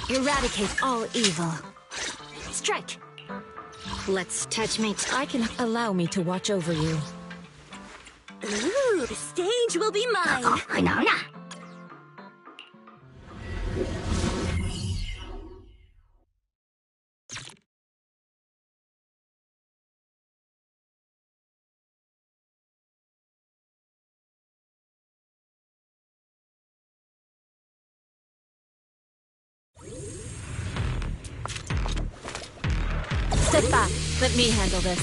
Eradicate all evil. Strike! Let's touch mates. I can allow me to watch over you. Ooh, the stage will be mine. Step back. Let me handle this.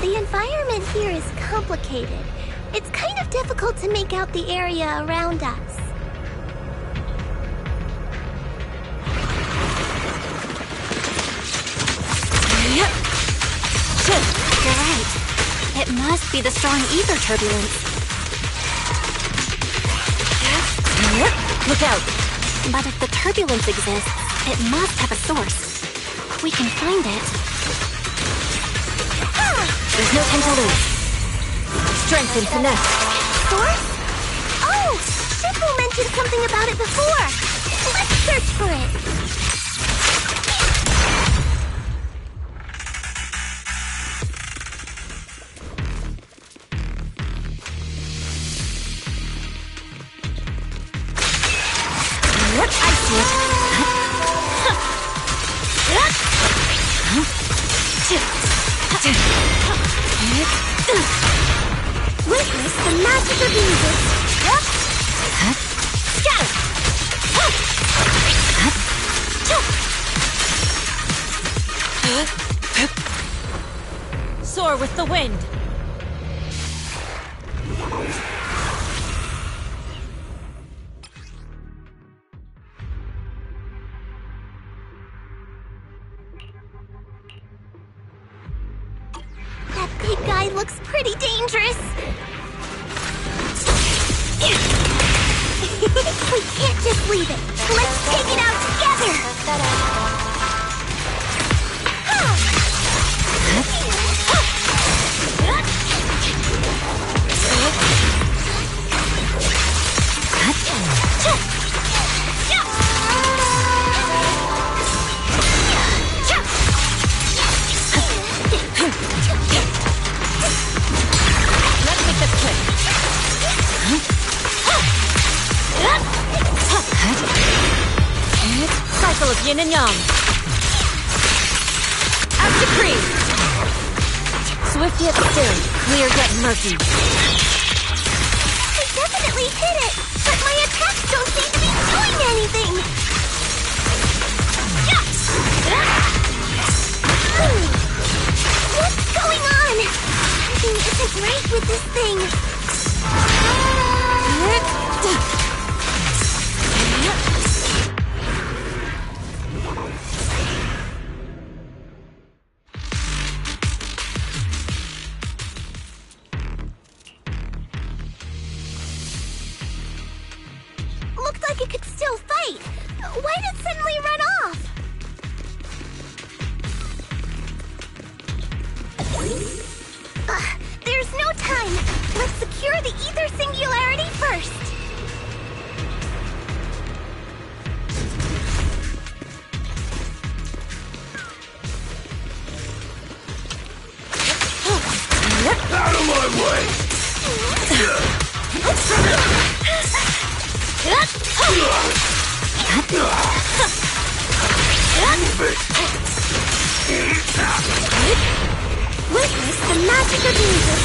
The environment here is complicated. It's kind of difficult to make out the area around us. You're right. It must be the strong ether turbulence. Look out! But if the turbulence exists, it must have a source. We can find it. There's no time to lose. Strength and finesse. Source? Oh! Shippo mentioned something about it before. Let's search for it. Witness the magic of music. Soar with the wind. That big guy looks pretty dangerous. We can't just leave it. Let's take it out together. Let's make this quick. Cycle of yin and yang. As decreed. Swift yet still, clear yet murky. I definitely hit it, but my attacks don't seem to be doing anything. What's going on? Something isn't right with this thing. Looked like it could still fight. Why did it suddenly run off? There's no time. Let's secure the ether singularity first. Out of my way! Witness the magic of music.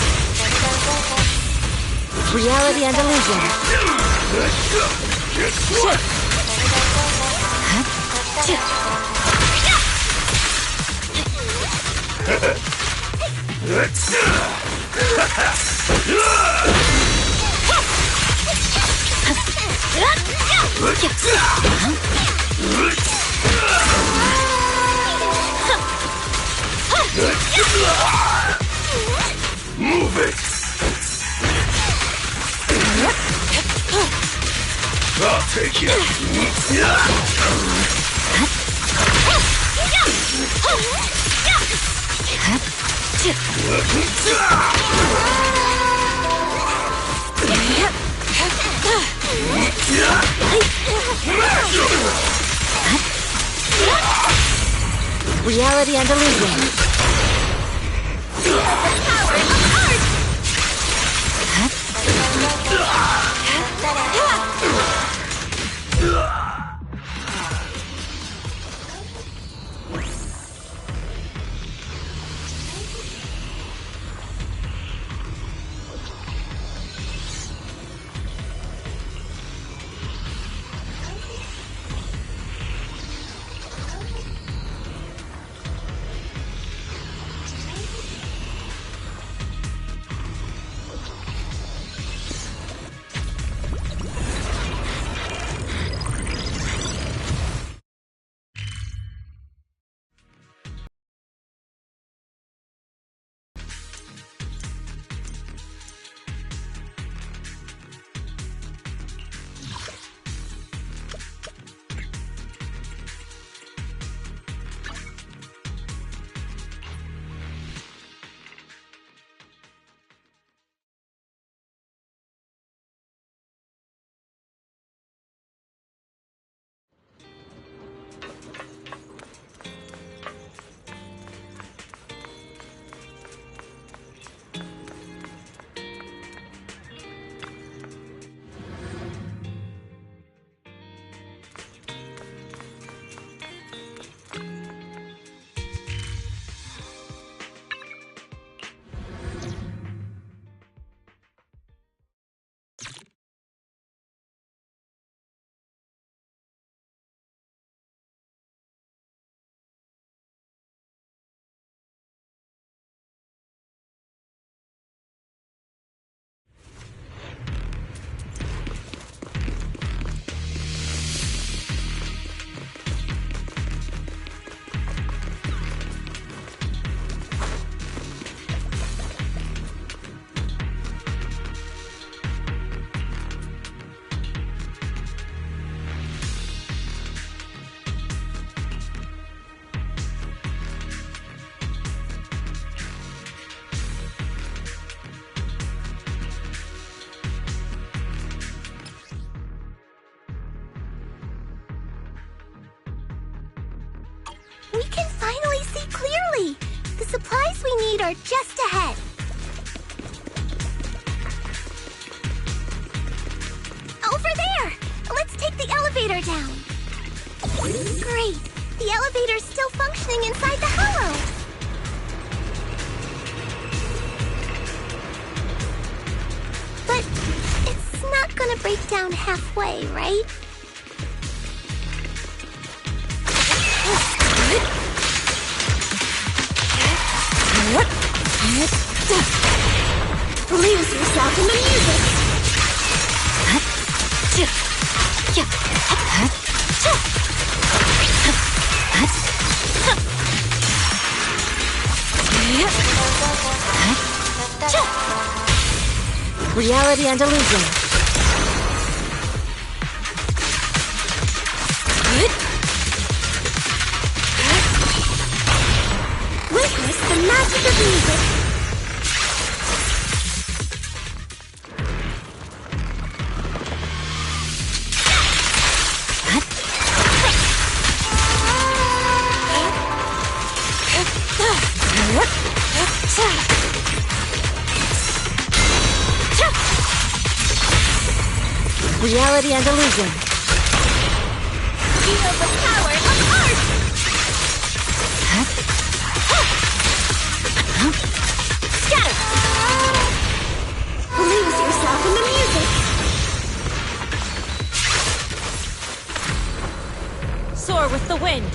Reality and illusion. Move it! I'll take you. Reality and illusion. We can finally see clearly! The supplies we need are just ahead. Over there! Let's take the elevator down. Great! The elevator's still functioning inside the hollow. But it's not gonna break down halfway, right? Lose yourself in the music. Reality and illusion. Witness the magic of music. Reality and illusion. Feel the power of art! Scatter! Lose yourself in the music! Soar with the wind.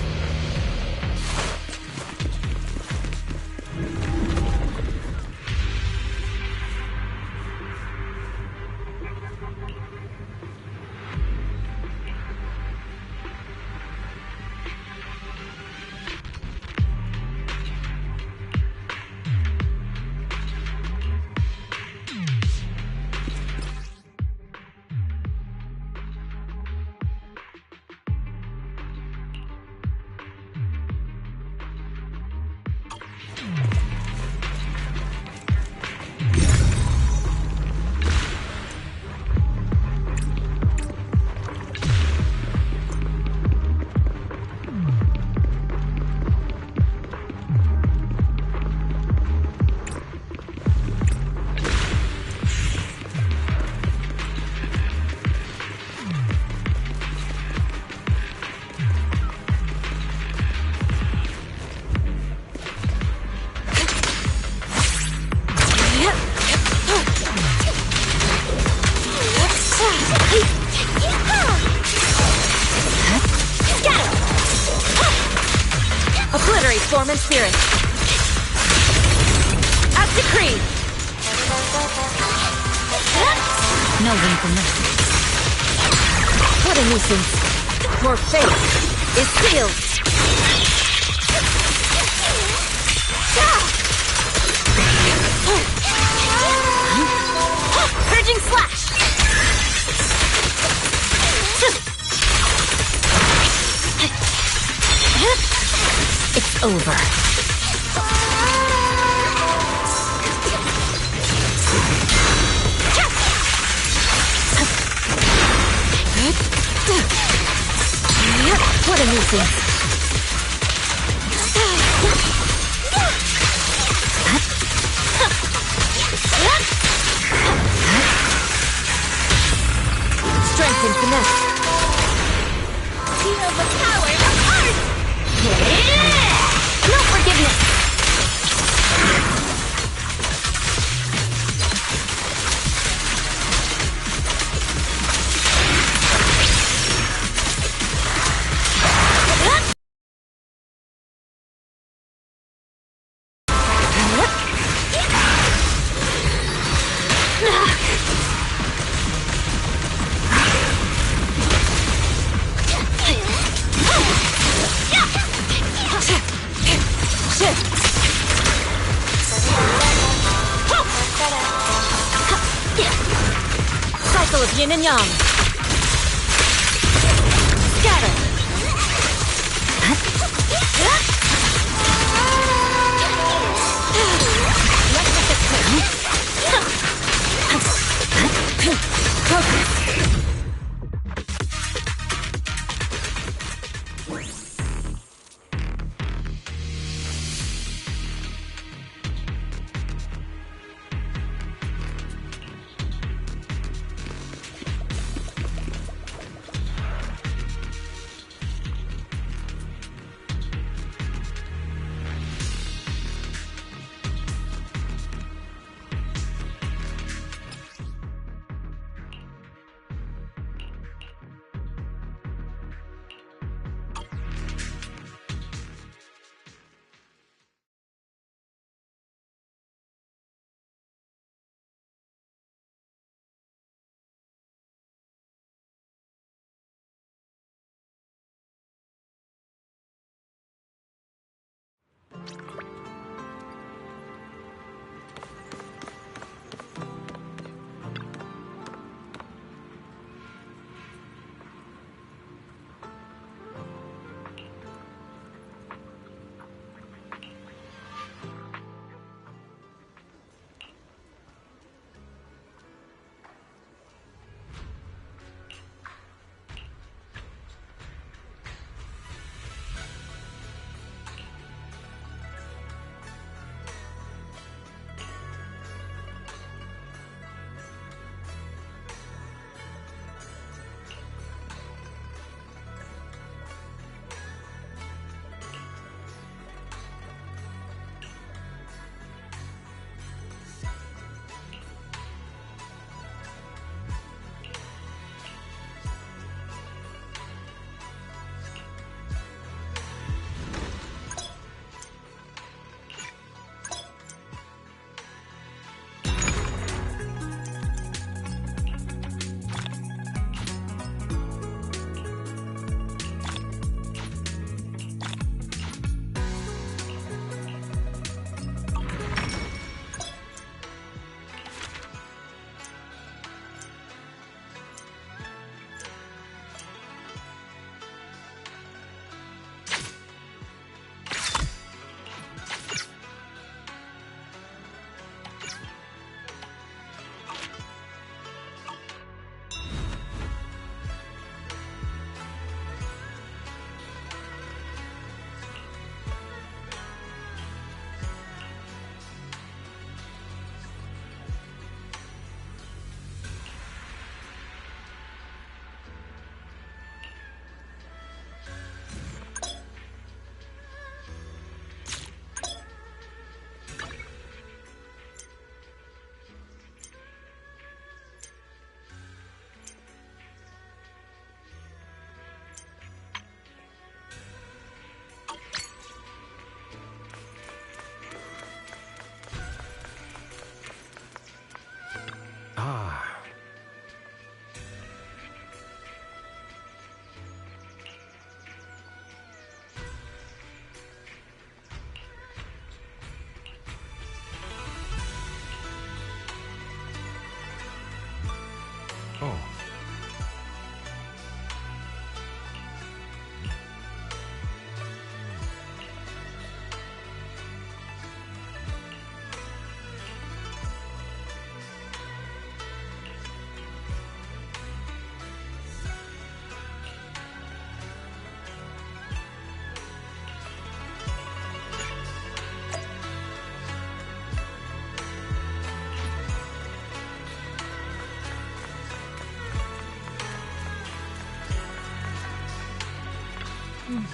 Scatter! Obliterate form and spirit. As decreed. No room for mercy. What a nuisance. Your fate is sealed. Purging slash. It's over. What a nuisance. Strength and finesse. Feel the power of art! No forgiveness. Cycle of yin and yang. Scatter. Focus. Oh.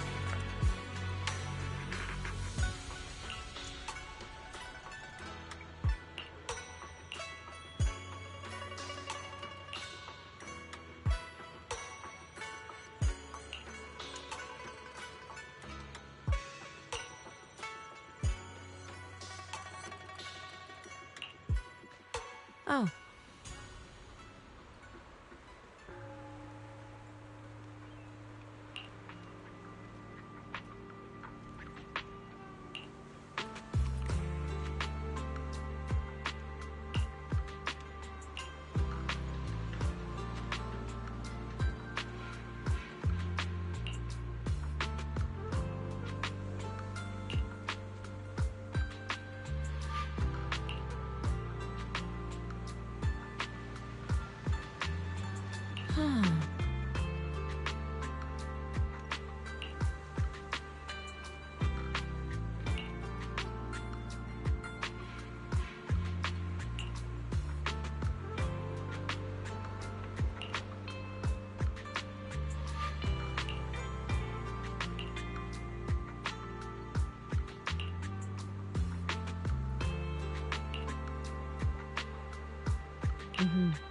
Mm-hmm.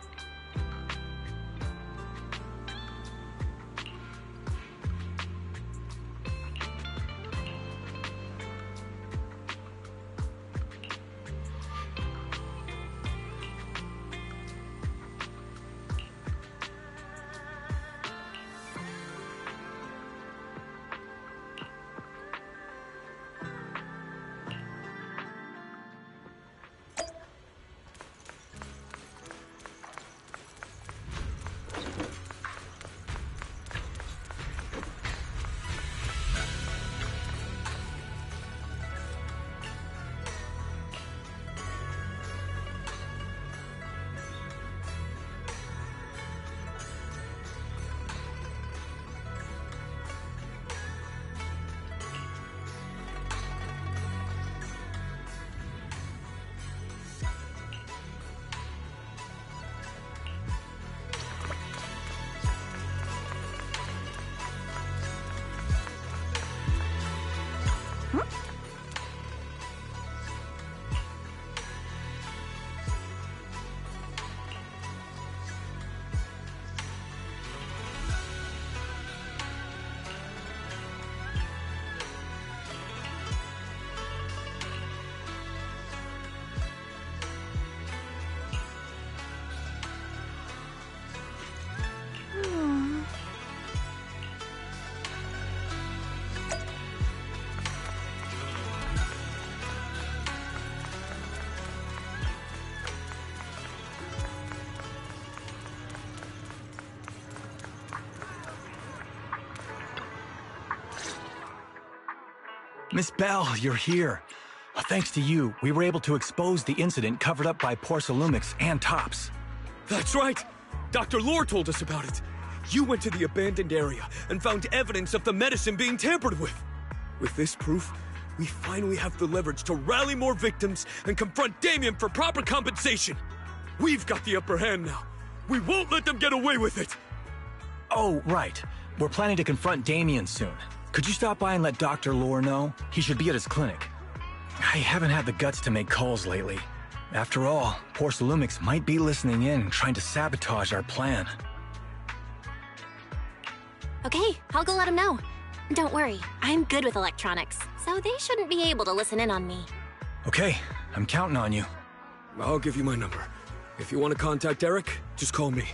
Miss Bell, you're here. Thanks to you, we were able to expose the incident covered up by Porcelumix and Tops. That's right! Dr. Lore told us about it. You went to the abandoned area and found evidence of the medicine being tampered with. With this proof, we finally have the leverage to rally more victims and confront Damien for proper compensation. We've got the upper hand now. We won't let them get away with it. Oh, right. We're planning to confront Damien soon. Could you stop by and let Dr. Lore know? He should be at his clinic. I haven't had the guts to make calls lately. After all, Porcelumix might be listening in, trying to sabotage our plan. Okay, I'll go let him know. Don't worry, I'm good with electronics, so they shouldn't be able to listen in on me. Okay, I'm counting on you. I'll give you my number. If you want to contact Eric, just call me.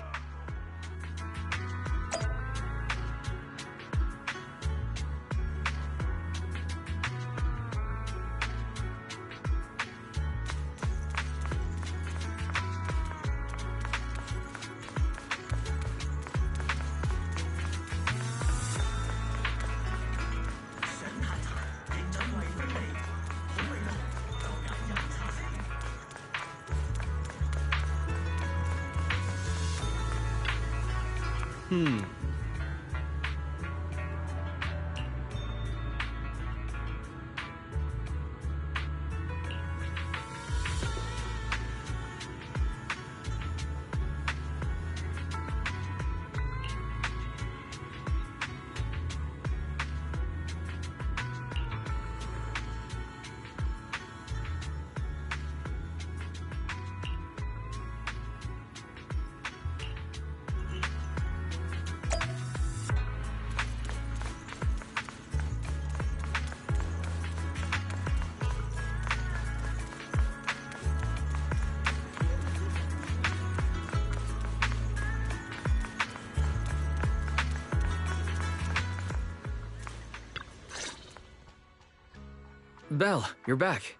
Belle, you're back.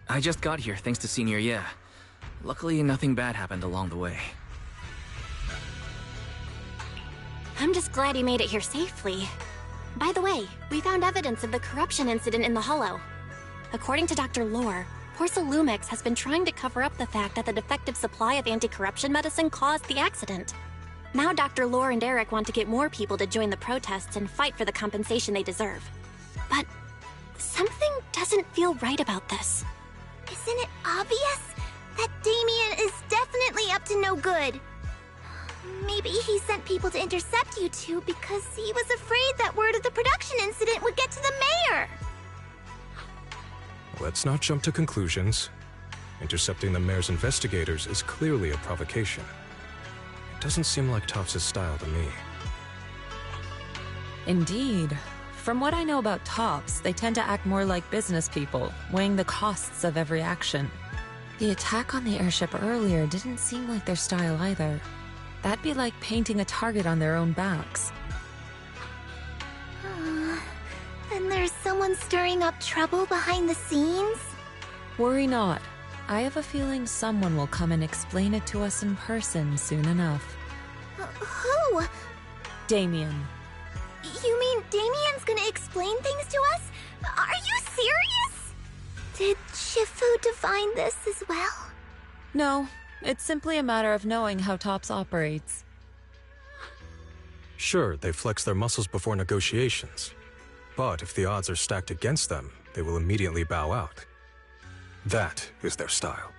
I just got here thanks to Senior Ye. Luckily, nothing bad happened along the way. I'm just glad you made it here safely. By the way, we found evidence of the corruption incident in the Hollow. According to Dr. Lore, Porcel Lumix has been trying to cover up the fact that the defective supply of anti-corruption medicine caused the accident. Now Dr. Lore and Eric want to get more people to join the protests and fight for the compensation they deserve. But something doesn't feel right about this. Isn't it obvious? That Damien is definitely up to no good. Maybe he sent people to intercept you two because he was afraid that word of the production incident would get to the mayor. Let's not jump to conclusions. Intercepting the mayor's investigators is clearly a provocation. It doesn't seem like Topps' style to me. Indeed. From what I know about Topps, they tend to act more like business people, weighing the costs of every action. The attack on the airship earlier didn't seem like their style either. That'd be like painting a target on their own backs. Then there's someone stirring up trouble behind the scenes? Worry not. I have a feeling someone will come and explain it to us in person soon enough. Who? Damien. You mean Damien's gonna explain things to us? Are you serious? Did Shifu divine this as well? No, it's simply a matter of knowing how Topps operates. Sure, they flex their muscles before negotiations. But if the odds are stacked against them, they will immediately bow out. That is their style.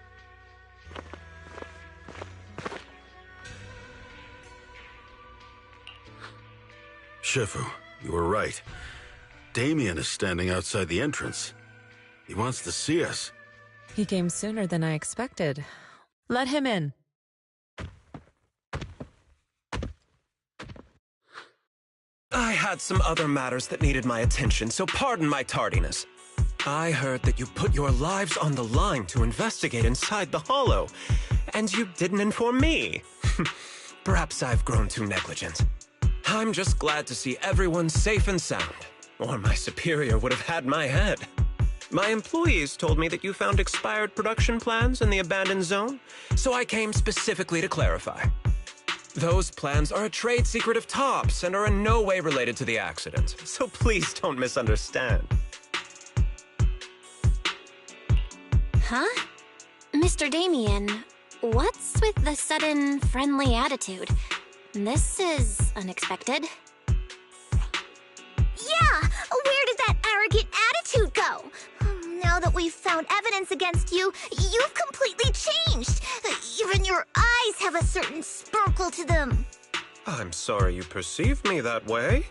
Shifu, you were right. Damien is standing outside the entrance. He wants to see us. He came sooner than I expected. Let him in. I had some other matters that needed my attention, so pardon my tardiness. I heard that you put your lives on the line to investigate inside the Hollow, and you didn't inform me. Perhaps I've grown too negligent. I'm just glad to see everyone safe and sound, or my superior would have had my head. My employees told me that you found expired production plans in the abandoned zone, so I came specifically to clarify. Those plans are a trade secret of Topps and are in no way related to the accident, so please don't misunderstand. Huh? Mr. Damien, what's with the sudden friendly attitude? This is unexpected. Yeah! Where did that arrogant attitude go? Now that we've found evidence against you, you've completely changed. Even your eyes have a certain sparkle to them. I'm sorry you perceive me that way,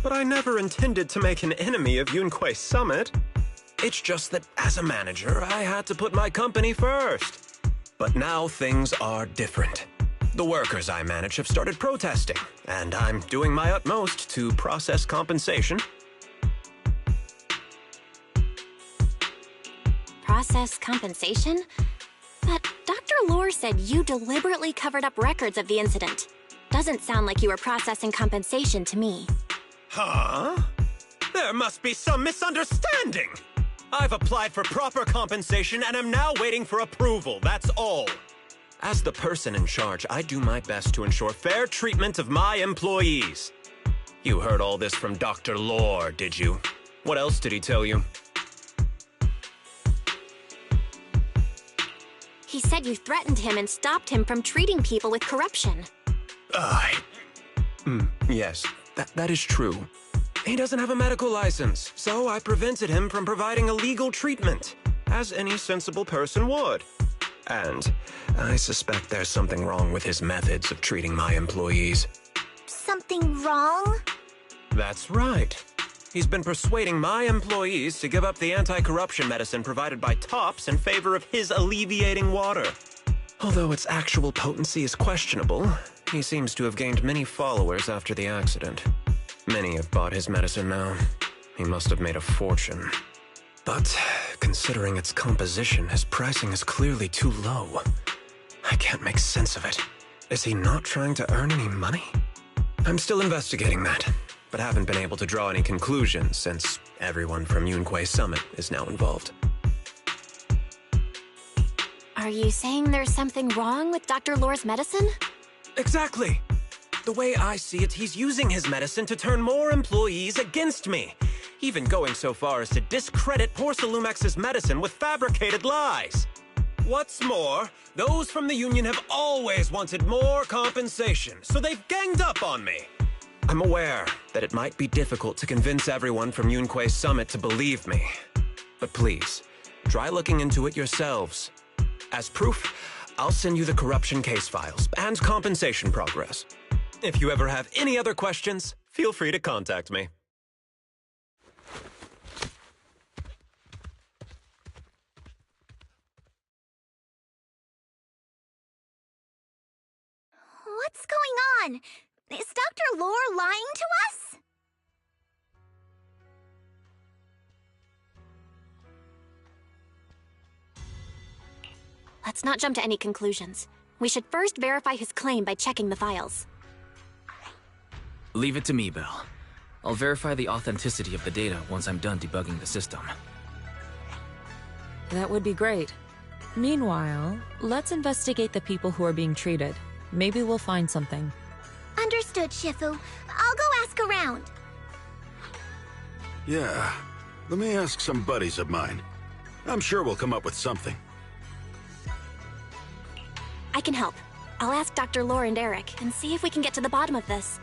but I never intended to make an enemy of Yunquei Summit. It's just that as a manager, I had to put my company first. But now things are different. The workers I manage have started protesting, and I'm doing my utmost to process compensation. Process compensation? But Dr. Lore said you deliberately covered up records of the incident. Doesn't sound like you were processing compensation to me. Huh? There must be some misunderstanding! I've applied for proper compensation and am now waiting for approval, that's all. As the person in charge, I do my best to ensure fair treatment of my employees. You heard all this from Dr. Lore, did you? What else did he tell you? He said you threatened him and stopped him from treating people with corruption. Yes, that is true. He doesn't have a medical license, so I prevented him from providing illegal treatment, as any sensible person would. And I suspect there's something wrong with his methods of treating my employees. Something wrong? That's right. He's been persuading my employees to give up the anti-corruption medicine provided by Topps in favor of his alleviating water. Although its actual potency is questionable, he seems to have gained many followers after the accident. Many have bought his medicine now. He must have made a fortune. But considering its composition, his pricing is clearly too low. I can't make sense of it. Is he not trying to earn any money? I'm still investigating that. but haven't been able to draw any conclusions since everyone from Yunquei Summit is now involved. Are you saying there's something wrong with Dr. Lore's medicine? Exactly! The way I see it, he's using his medicine to turn more employees against me, even going so far as to discredit Porcelumex's medicine with fabricated lies. What's more, those from the Union have always wanted more compensation, so they've ganged up on me. I'm aware that it might be difficult to convince everyone from Yunquei Summit to believe me, but please, try looking into it yourselves. As proof, I'll send you the corruption case files and compensation progress. If you ever have any other questions, feel free to contact me. What's going on? Is Dr. Lore lying to us? Let's not jump to any conclusions. We should first verify his claim by checking the files. Leave it to me, Belle. I'll verify the authenticity of the data once I'm done debugging the system. That would be great. Meanwhile, let's investigate the people who are being treated. Maybe we'll find something. Understood, Shifu. I'll go ask around. Yeah, let me ask some buddies of mine. I'm sure we'll come up with something. I can help. I'll ask Dr. Lore and Eric and see if we can get to the bottom of this.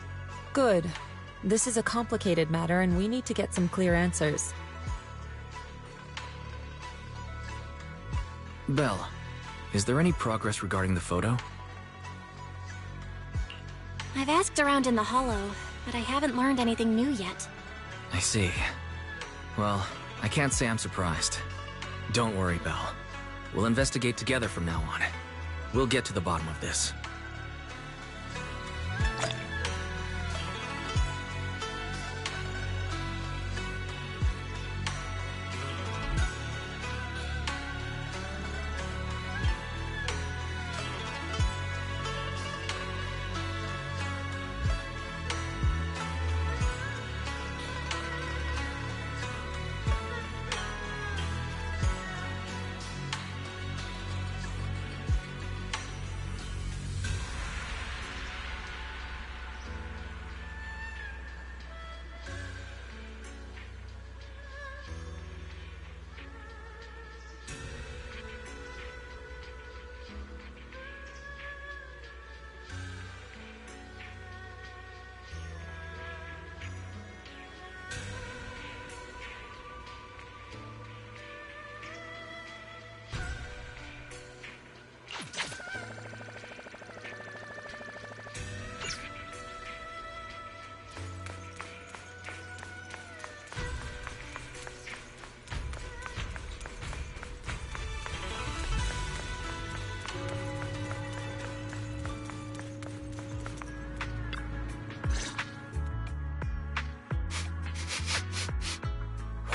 Good. This is a complicated matter and we need to get some clear answers. Belle, is there any progress regarding the photo? I've asked around in the Hollow, but I haven't learned anything new yet. I see. Well, I can't say I'm surprised. Don't worry, Belle. We'll investigate together from now on. We'll get to the bottom of this.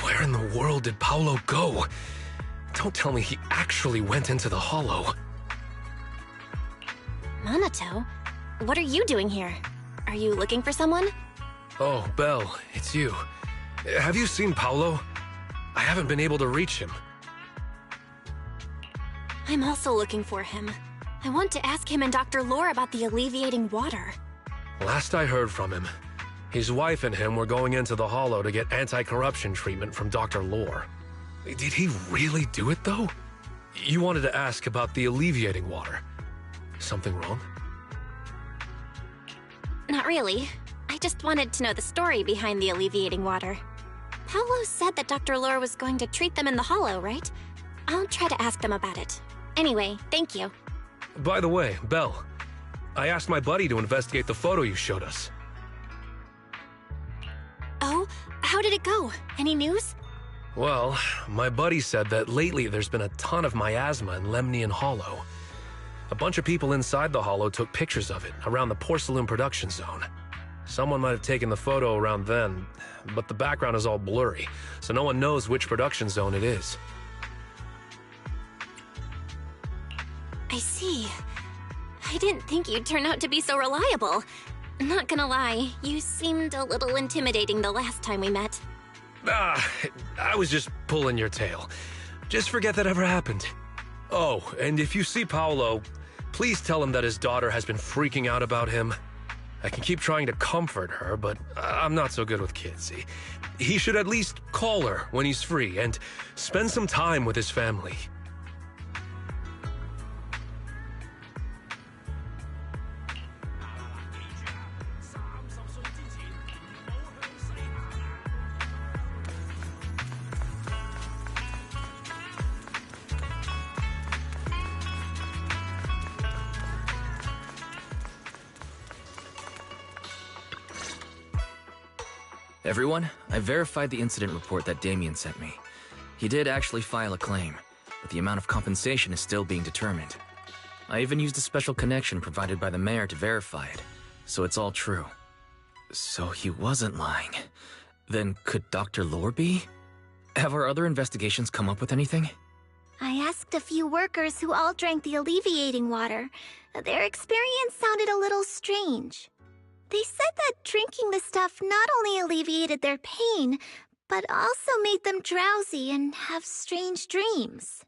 Where in the world did Paolo go? Don't tell me he actually went into the Hollow. Minato? What are you doing here? Are you looking for someone? Oh, Belle, it's you. Have you seen Paolo? I haven't been able to reach him. I'm also looking for him. I want to ask him and Dr. Lore about the alleviating water. Last I heard from him, his wife and him were going into the Hollow to get anti-corruption treatment from Dr. Lore. Did he really do it, though? You wanted to ask about the alleviating water. Something wrong? Not really. I just wanted to know the story behind the alleviating water. Paolo said that Dr. Lore was going to treat them in the Hollow, right? I'll try to ask them about it. Anyway, thank you. By the way, Belle, I asked my buddy to investigate the photo you showed us. Oh? How did it go? Any news? Well, my buddy said that lately there's been a ton of miasma in Lemnian Hollow. A bunch of people inside the Hollow took pictures of it around the Porcelain production zone. Someone might have taken the photo around then, but the background is all blurry, so no one knows which production zone it is. I see. I didn't think you'd turn out to be so reliable. Not gonna lie, you seemed a little intimidating the last time we met. I was just pulling your tail. Just forget that ever happened. Oh, and if you see Paolo, please tell him that his daughter has been freaking out about him. I can keep trying to comfort her, but I'm not so good with kids. He should at least call her when he's free and spend some time with his family. Everyone, I verified the incident report that Damien sent me. He did actually file a claim, but the amount of compensation is still being determined. I even used a special connection provided by the mayor to verify it, so it's all true. So he wasn't lying. Then could Dr. Lore be? Have our other investigations come up with anything? I asked a few workers who all drank the alleviating water. Their experience sounded a little strange. They said that drinking the stuff not only alleviated their pain, but also made them drowsy and have strange dreams.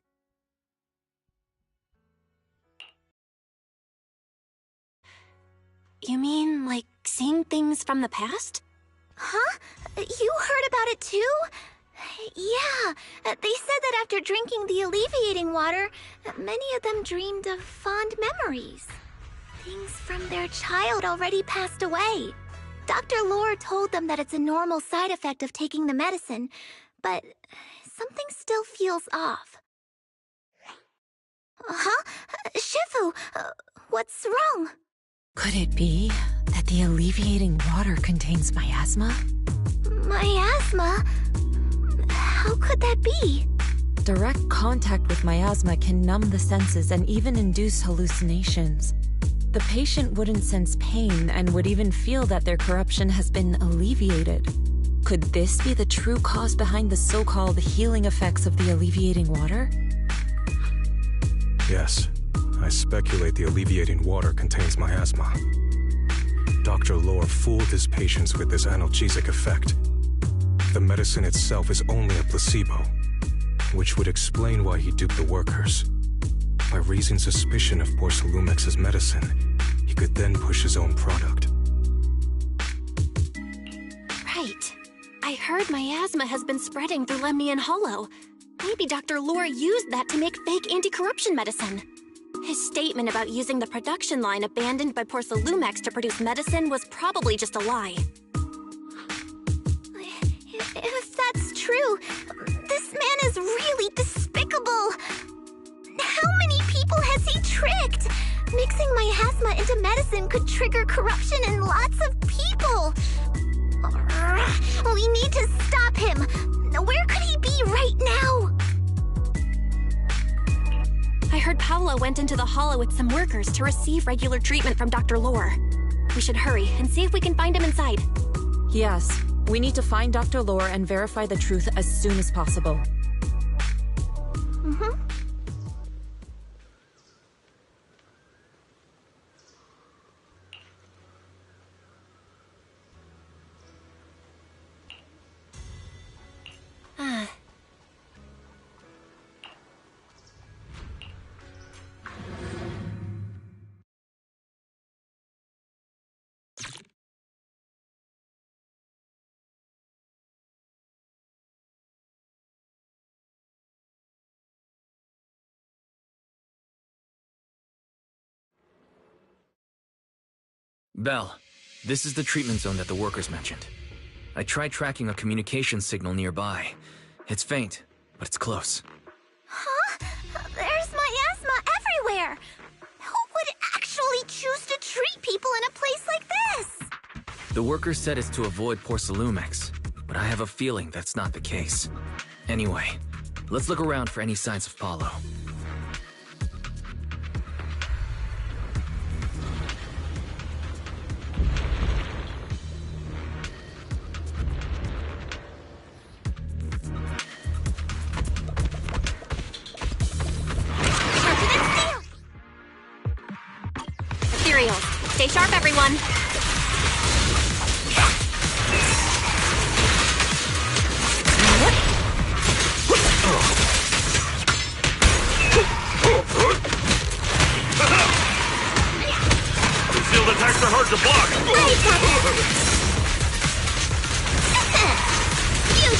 You mean, like, seeing things from the past? Huh? You heard about it too? Yeah, they said that after drinking the alleviating water, many of them dreamed of fond memories. Things from their child already passed away. Dr. Lore told them that it's a normal side effect of taking the medicine, but something still feels off. Huh? Shifu, what's wrong? Could it be that the alleviating water contains miasma? Miasma? How could that be? Direct contact with miasma can numb the senses and even induce hallucinations. The patient wouldn't sense pain and would even feel that their corruption has been alleviated. Could this be the true cause behind the so-called healing effects of the alleviating water? Yes, I speculate the alleviating water contains miasma. Dr. Lore fooled his patients with this analgesic effect. The medicine itself is only a placebo, which would explain why he duped the workers. By raising suspicion of Porcelumex's medicine, he could then push his own product. Right. I heard miasma has been spreading through Lemnian Hollow. Maybe Dr. Lore used that to make fake anti-corruption medicine. His statement about using the production line abandoned by Porcelumex to produce medicine was probably just a lie. If that's true, this man is really despicable. How many people has he tricked? Mixing miasma into medicine could trigger corruption in lots of people. We need to stop him. Where could he be right now? I heard Paolo went into the Hollow with some workers to receive regular treatment from Dr. Lore. We should hurry and see if we can find him inside. Yes, we need to find Dr. Lore and verify the truth as soon as possible. Mm-hmm. Belle, this is the treatment zone that the workers mentioned. I tried tracking a communication signal nearby. It's faint, but it's close. Huh? There's miasma everywhere! Who would actually choose to treat people in a place like this? The workers said it's to avoid Porcelumex, but I have a feeling that's not the case. Anyway, let's look around for any signs of Paolo. Stay sharp, everyone!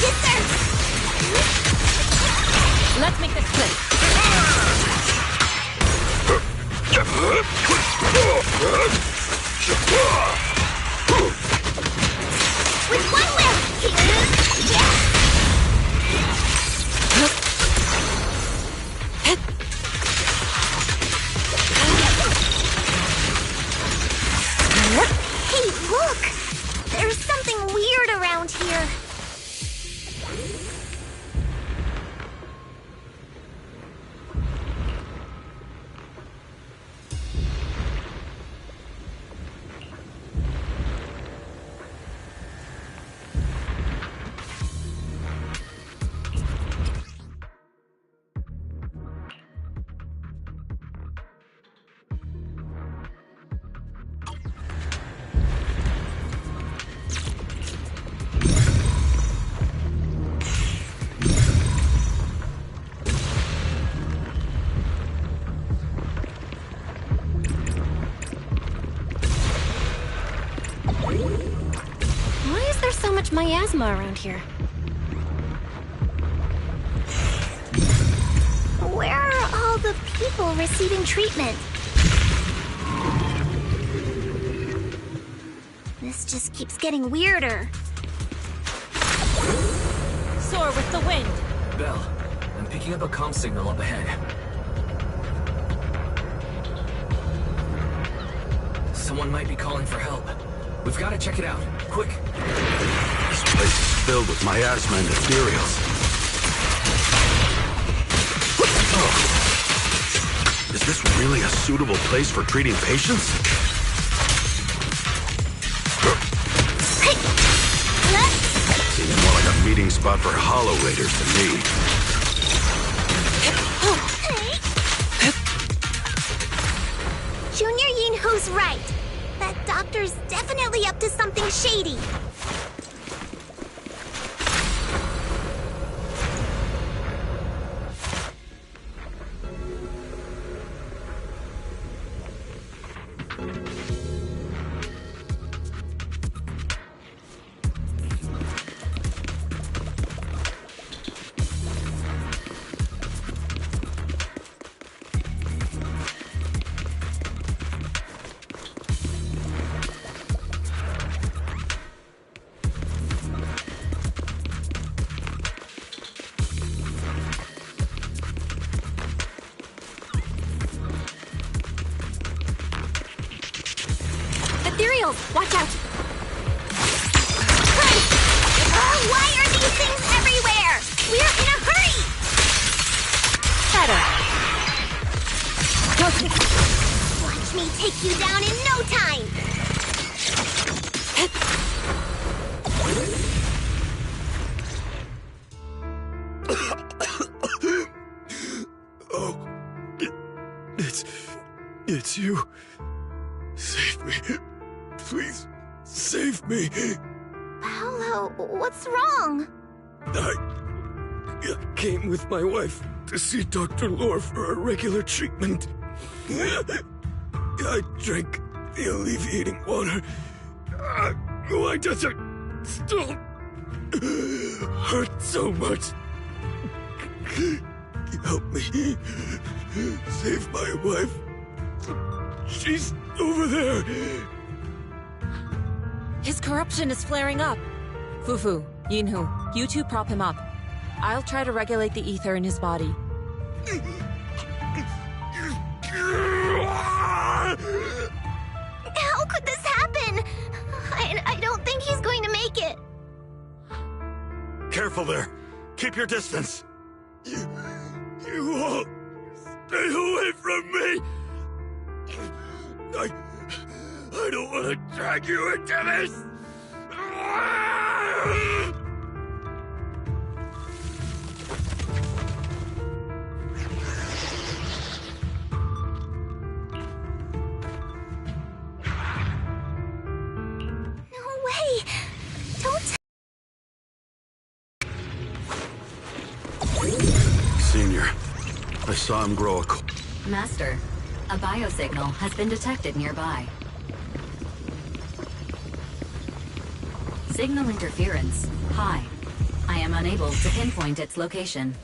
Yes, sir! Let's make this quick. With one whip! Hey, look! There's something weird around here. Why is there so much miasma around here? Where are all the people receiving treatment? This just keeps getting weirder. Soar with the wind. Belle, I'm picking up a comm signal up ahead. Someone might be calling for help. We've got to check it out. Quick. This place is filled with miasma and ethereals. Oh. Is this really a suitable place for treating patients? Seems more like a meeting spot for Hollow Raiders to me. Junior Yinhu's right. That doctor's definitely up to something shady. Ethereals, watch out! Why are these things everywhere? We're in a hurry! Better. Watch me take you down in no time! Oh, it's you. Save me. Please, save me. Paolo, what's wrong? I came with my wife to see Dr. Lore for a regular treatment. I drank the alleviating water. Why does it still hurt so much? Help me. Save my wife. She's over there. His corruption is flaring up. Fufu, Yinhu, you two prop him up. I'll try to regulate the ether in his body. How could this happen? I don't think he's going to make it. Careful there. Keep your distance. You all stay away from me. I don't want to drag you into this. No way! Don't... Senior, I saw him grow a... Master, a biosignal has been detected nearby. Signal interference, high. I am unable to pinpoint its location.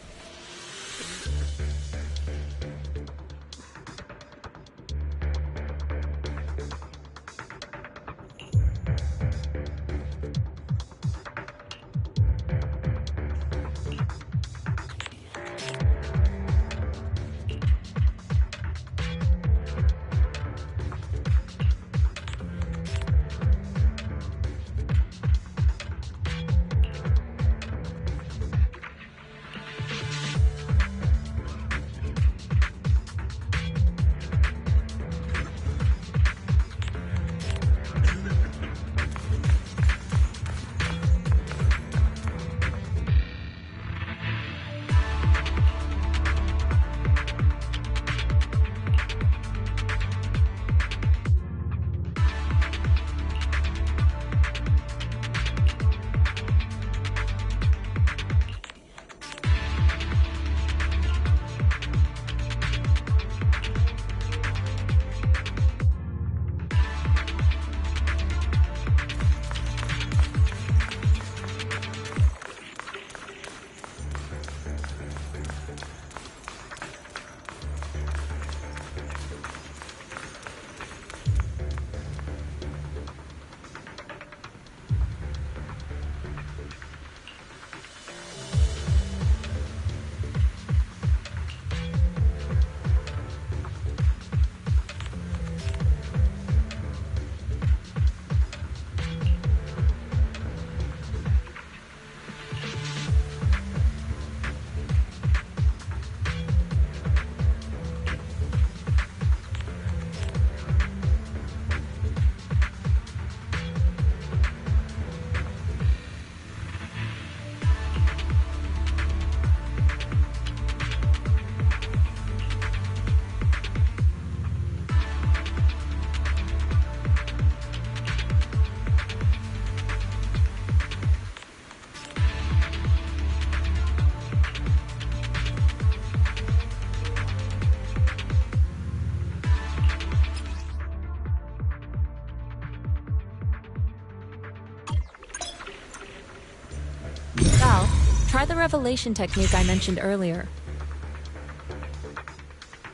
Val, try the revelation technique I mentioned earlier.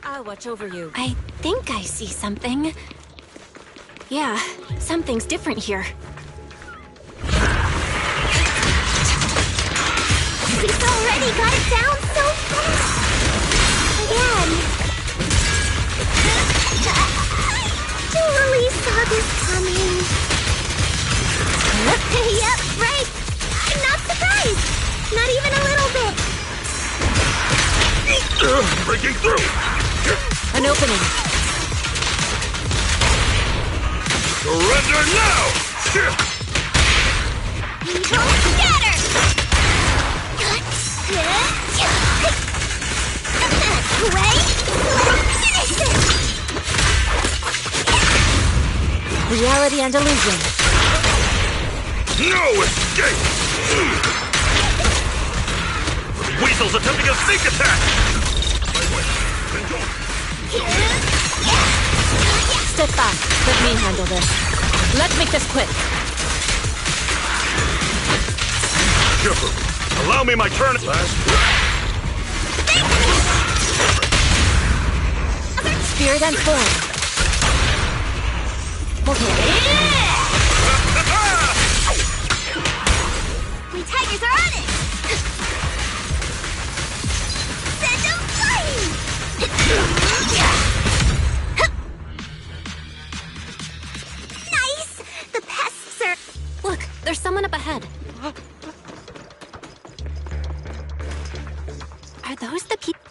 I'll watch over you. I think I see something. Yeah, something's different here. He's already got it down so fast! Again! I totally saw this coming. Yep, right! I'm not surprised! Not even a little bit! Breaking through! An opening. Surrender now! Evil scatter! Wait! Finish it! Reality and illusion. No escape! Weasel's attempting a sneak attack! Step back. Let me handle this. Let's make this quick. Shifter, allow me my turn. Spirit and form. We tigers are on it! Send them flying! Nice! The pests are... Look, there's someone up ahead. Are those the people?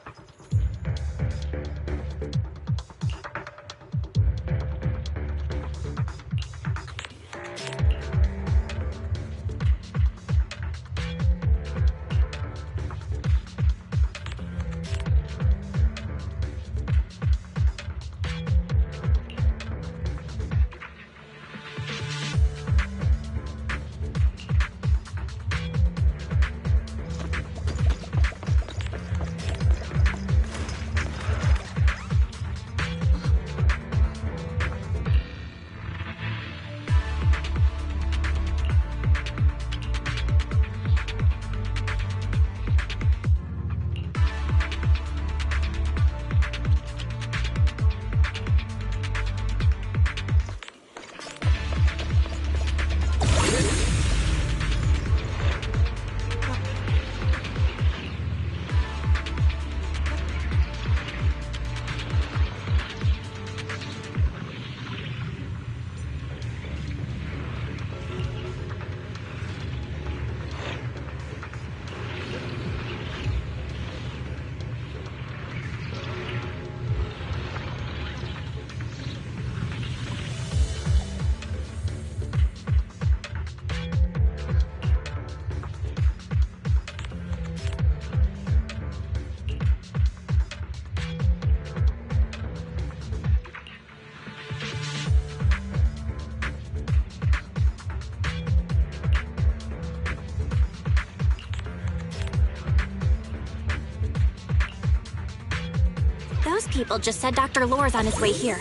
people just said Dr. Lore's on his way here.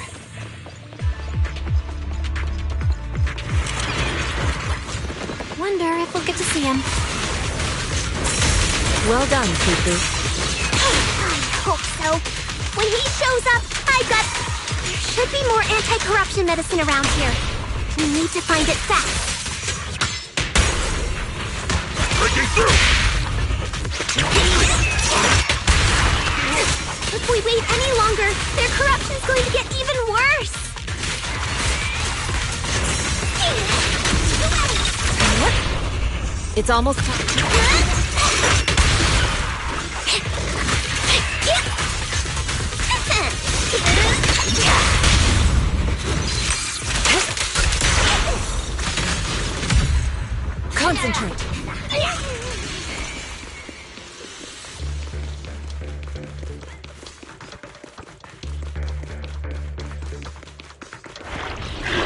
Wonder if we'll get to see him. Well done, Cuckoo. I hope so. When he shows up, there should be more anti-corruption medicine around here. We need to find it fast. Breaking through! If we wait any longer, their corruption's going to get even worse. It's almost time. Concentrate.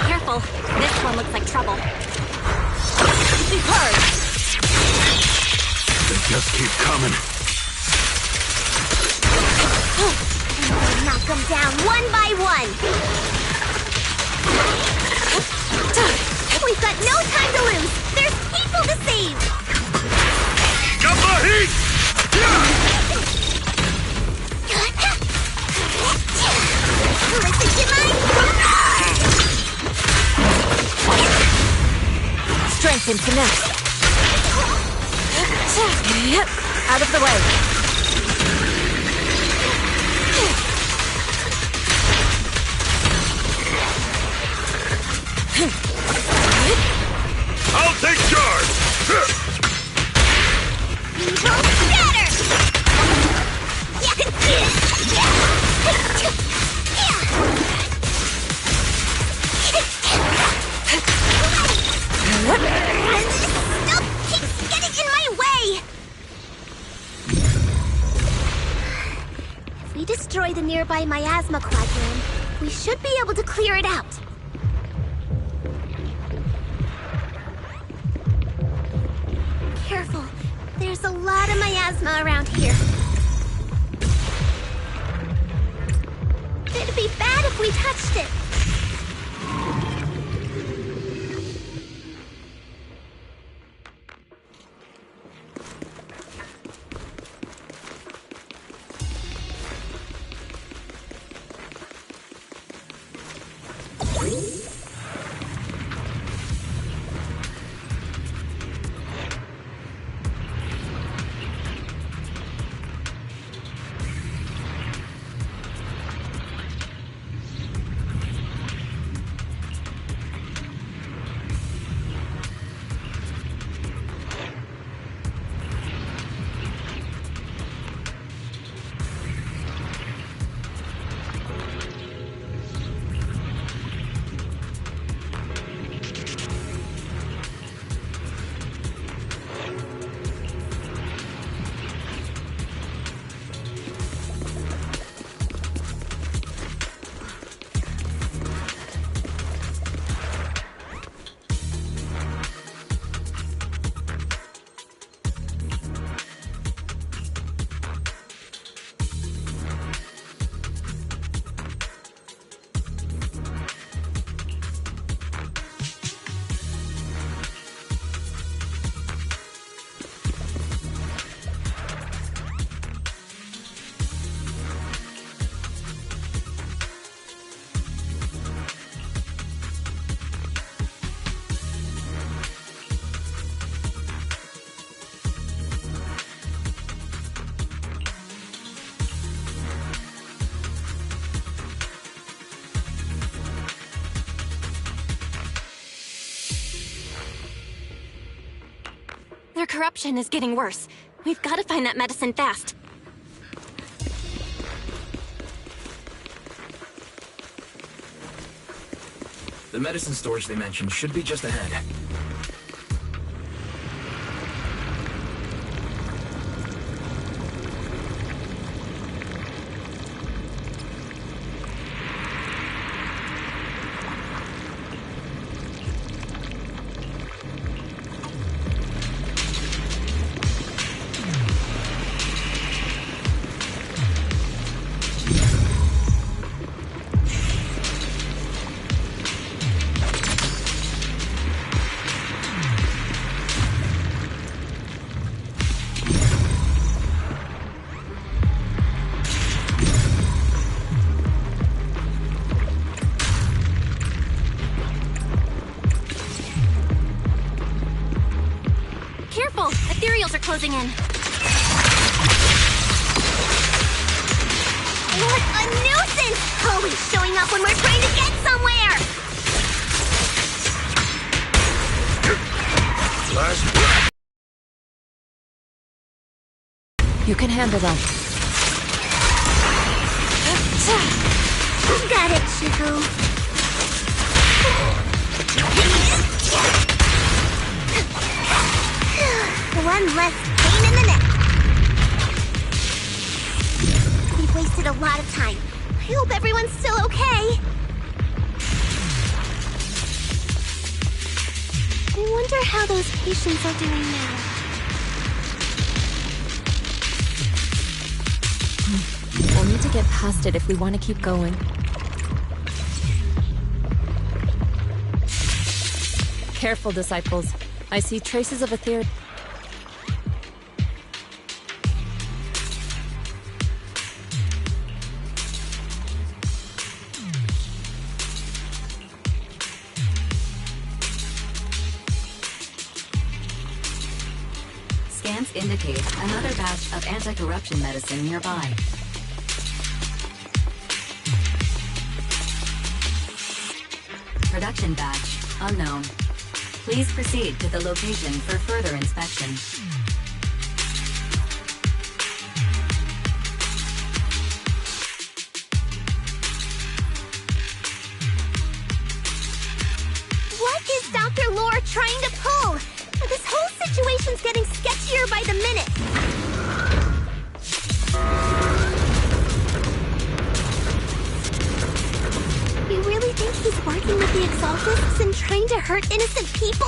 Careful. This one looks like trouble. Be hard. They just keep coming. Knock them down one by one. We've got no time to lose. There's people to save. Got the heat! Listen to my... Strength and finesse. Yep. Out of the way. I'll take charge! Evil scatter! Stuff keeps getting in my way! If we destroy the nearby miasma coagulum, we should be able to clear it out. Careful. There's a lot of miasma around here. It'd be bad if we touched it. Their corruption is getting worse. We've got to find that medicine fast. The medicine storage they mentioned should be just ahead. Careful! Ethereals are closing in. What a nuisance! Always showing up when we're trying to get somewhere! Last breath. You can handle them. Got it, Shifu. One less pain in the neck. We've wasted a lot of time. I hope everyone's still okay. I wonder how those patients are doing now. We'll need to get past it if we want to keep going. Careful, disciples. I see traces of ether. Scans indicate another batch of anti-corruption medicine nearby. Production batch unknown. Please proceed to the location for further inspection. What is Dr. Lore trying to pull? This whole situation's getting sketchier by the minute. You really think he's working with the Exaltists and trying to hurt innocent people?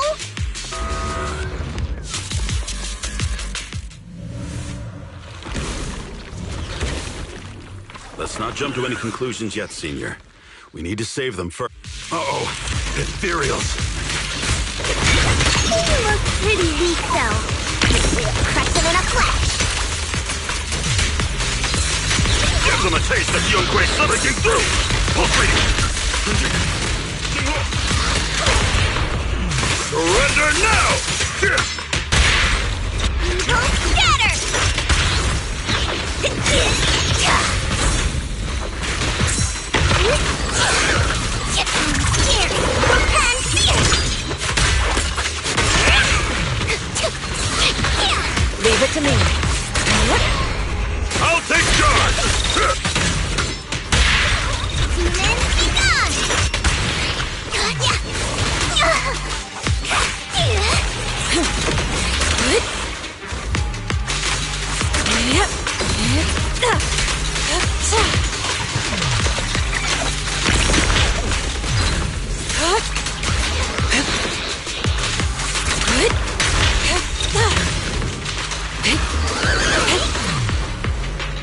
Let's not jump to any conclusions yet, Senior. We need to save them first. Uh-oh. Ethereals. You look pretty weak, though. We'll crush them in a flash. Give them a taste of Yunque's breaking through! Pulse reading! Surrender now! Go scatter! Leave it to me. I'll take charge! Demons be gone!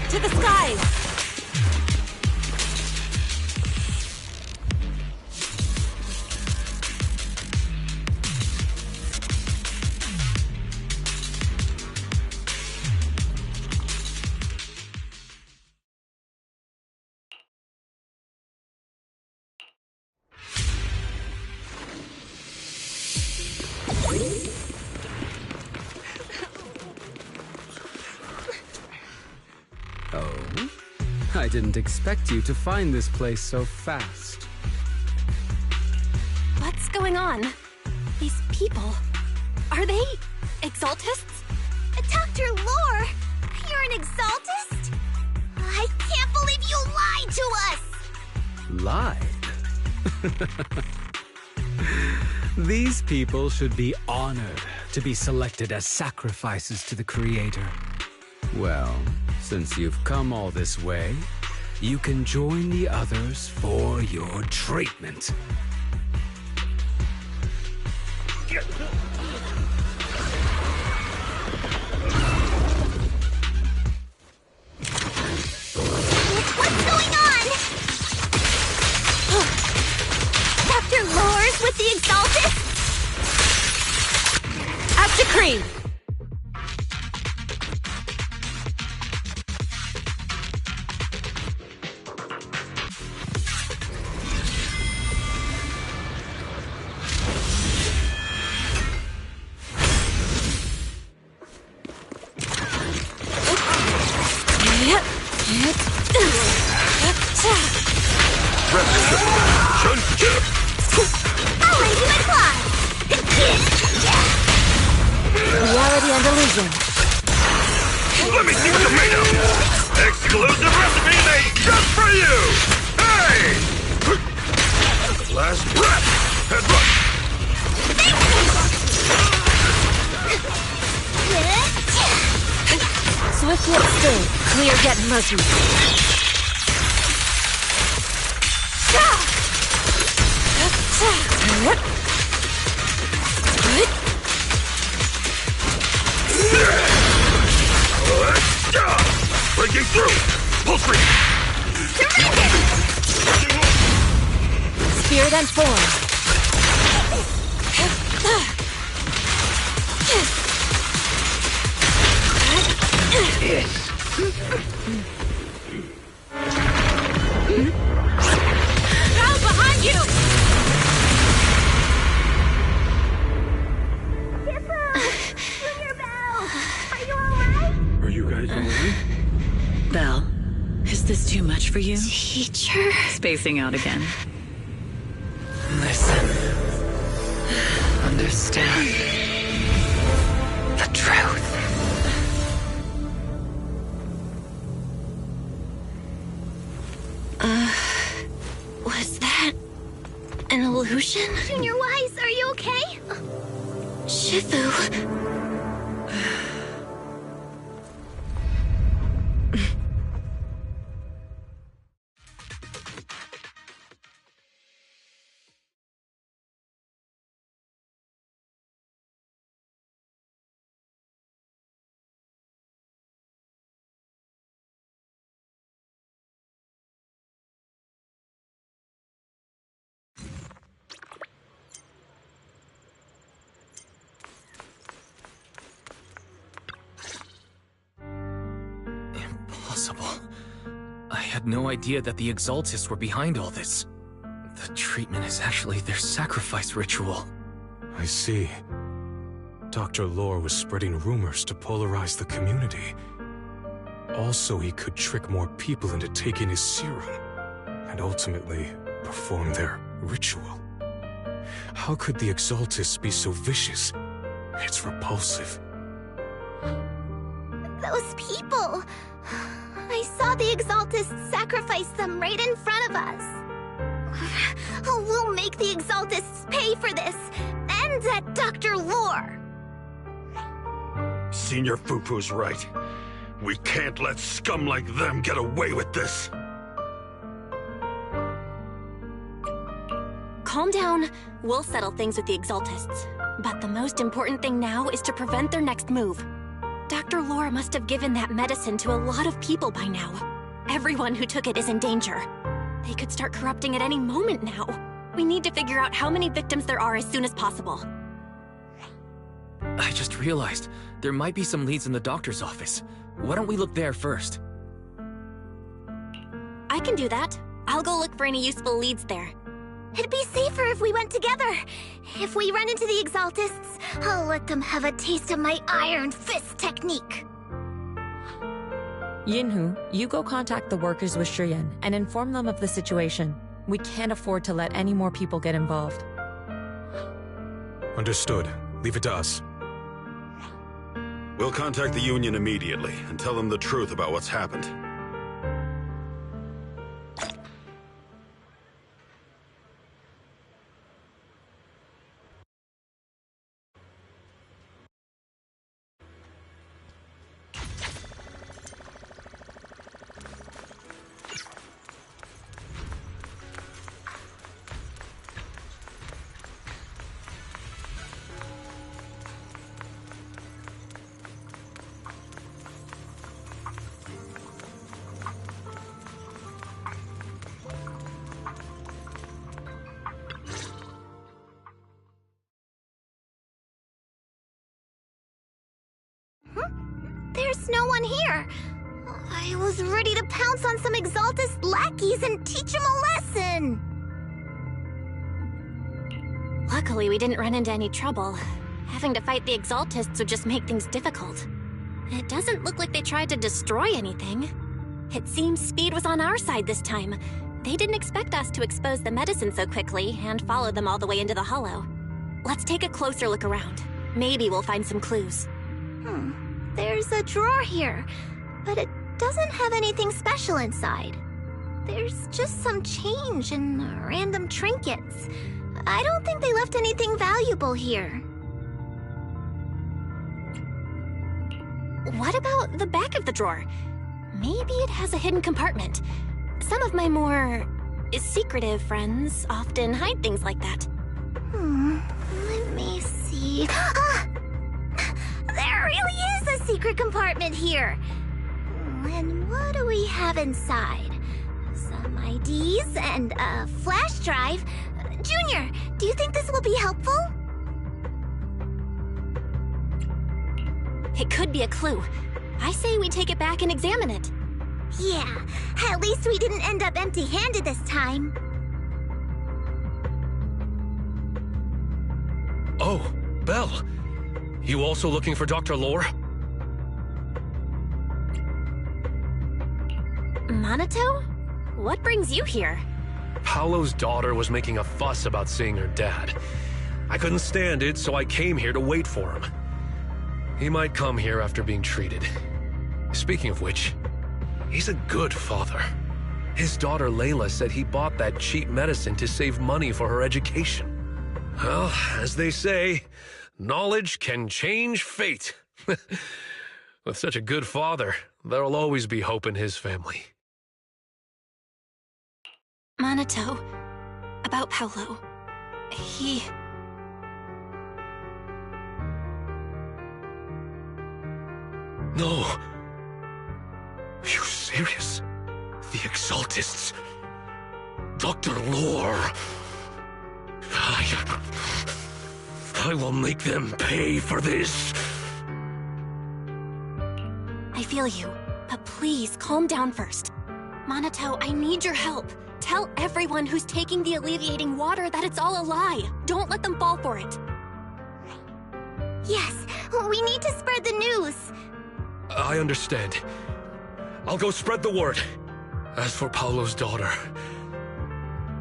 To the skies! Oh? I didn't expect you to find this place so fast. What's going on? These people... Are they... Exaltists? Dr. Lore! You're an Exaltist? I can't believe you lied to us! Lied? These people should be honored to be selected as sacrifices to the Creator. Well, since you've come all this way, you can join the others for your treatment. What's going on? Dr. Lore's with the Exaltists? Out to Creed! and illusion. Let me see what you're made of! Exclusive recipe made just for you! Hey! Last breath! Head rush! Swift yet still, clear yet murky. Breaking through! Pulse reach! Spirit and form. Ground behind you! Junior Bell! Are you alright? Are you guys alright? Belle, is this too much for you? Teacher... Spacing out again. Listen. Understand. The truth. Was that... an illusion? Junior Wise, are you okay? Shifu... Impossible. I had no idea that the Exaltists were behind all this. The treatment is actually their sacrifice ritual. I see. Dr. Lore was spreading rumors to polarize the community. Also, he could trick more people into taking his serum, and ultimately perform their ritual. How could the Exaltists be so vicious? It's repulsive. Those people! I saw the Exaltists sacrifice them right in front of us. We'll make the Exaltists pay for this, and that Dr. Lore! Senior Fufu's right. We can't let scum like them get away with this. Calm down. We'll settle things with the Exaltists. But the most important thing now is to prevent their next move. Dr. Lore must have given that medicine to a lot of people by now. Everyone who took it is in danger. They could start corrupting at any moment now. We need to figure out how many victims there are as soon as possible. I just realized there might be some leads in the doctor's office. Why don't we look there first? I can do that. I'll go look for any useful leads there. It'd be safer if we went together. If we run into the Exaltists, I'll let them have a taste of my Iron Fist technique. Yinhu, you go contact the workers with Shiyan and inform them of the situation. We can't afford to let any more people get involved. Understood. Leave it to us. We'll contact the Union immediately and tell them the truth about what's happened. There's no one here. I was ready to pounce on some Exaltist lackeys and teach them a lesson. Luckily, we didn't run into any trouble. Having to fight the Exaltists would just make things difficult. It doesn't look like they tried to destroy anything. It seems speed was on our side this time. They didn't expect us to expose the medicine so quickly and follow them all the way into the hollow. Let's take a closer look around. Maybe we'll find some clues. There's a drawer here, but it doesn't have anything special inside. There's just some change and random trinkets. I don't think they left anything valuable here. What about the back of the drawer? Maybe it has a hidden compartment. Some of my more secretive friends often hide things like that. Let me see. Ah! There really is a secret compartment here. And what do we have inside? Some IDs and a flash drive. Junior, do you think this will be helpful? It could be a clue. I say we take it back and examine it. Yeah, at least we didn't end up empty-handed this time. Oh, Belle. You also looking for Dr. Lore? Minato? What brings you here? Paolo's daughter was making a fuss about seeing her dad. I couldn't stand it, so I came here to wait for him. He might come here after being treated. Speaking of which, he's a good father. His daughter Layla said he bought that cheap medicine to save money for her education. Well, as they say, knowledge can change fate. With such a good father, there'll always be hope in his family. Minato, about Paolo. He... No. Are you serious? The Exaltists. Dr. Lore. I will make them pay for this. I feel you, but please calm down first. Minato, I need your help. Tell everyone who's taking the alleviating water that it's all a lie. Don't let them fall for it. Yes, we need to spread the news. I understand. I'll go spread the word. As for Paolo's daughter,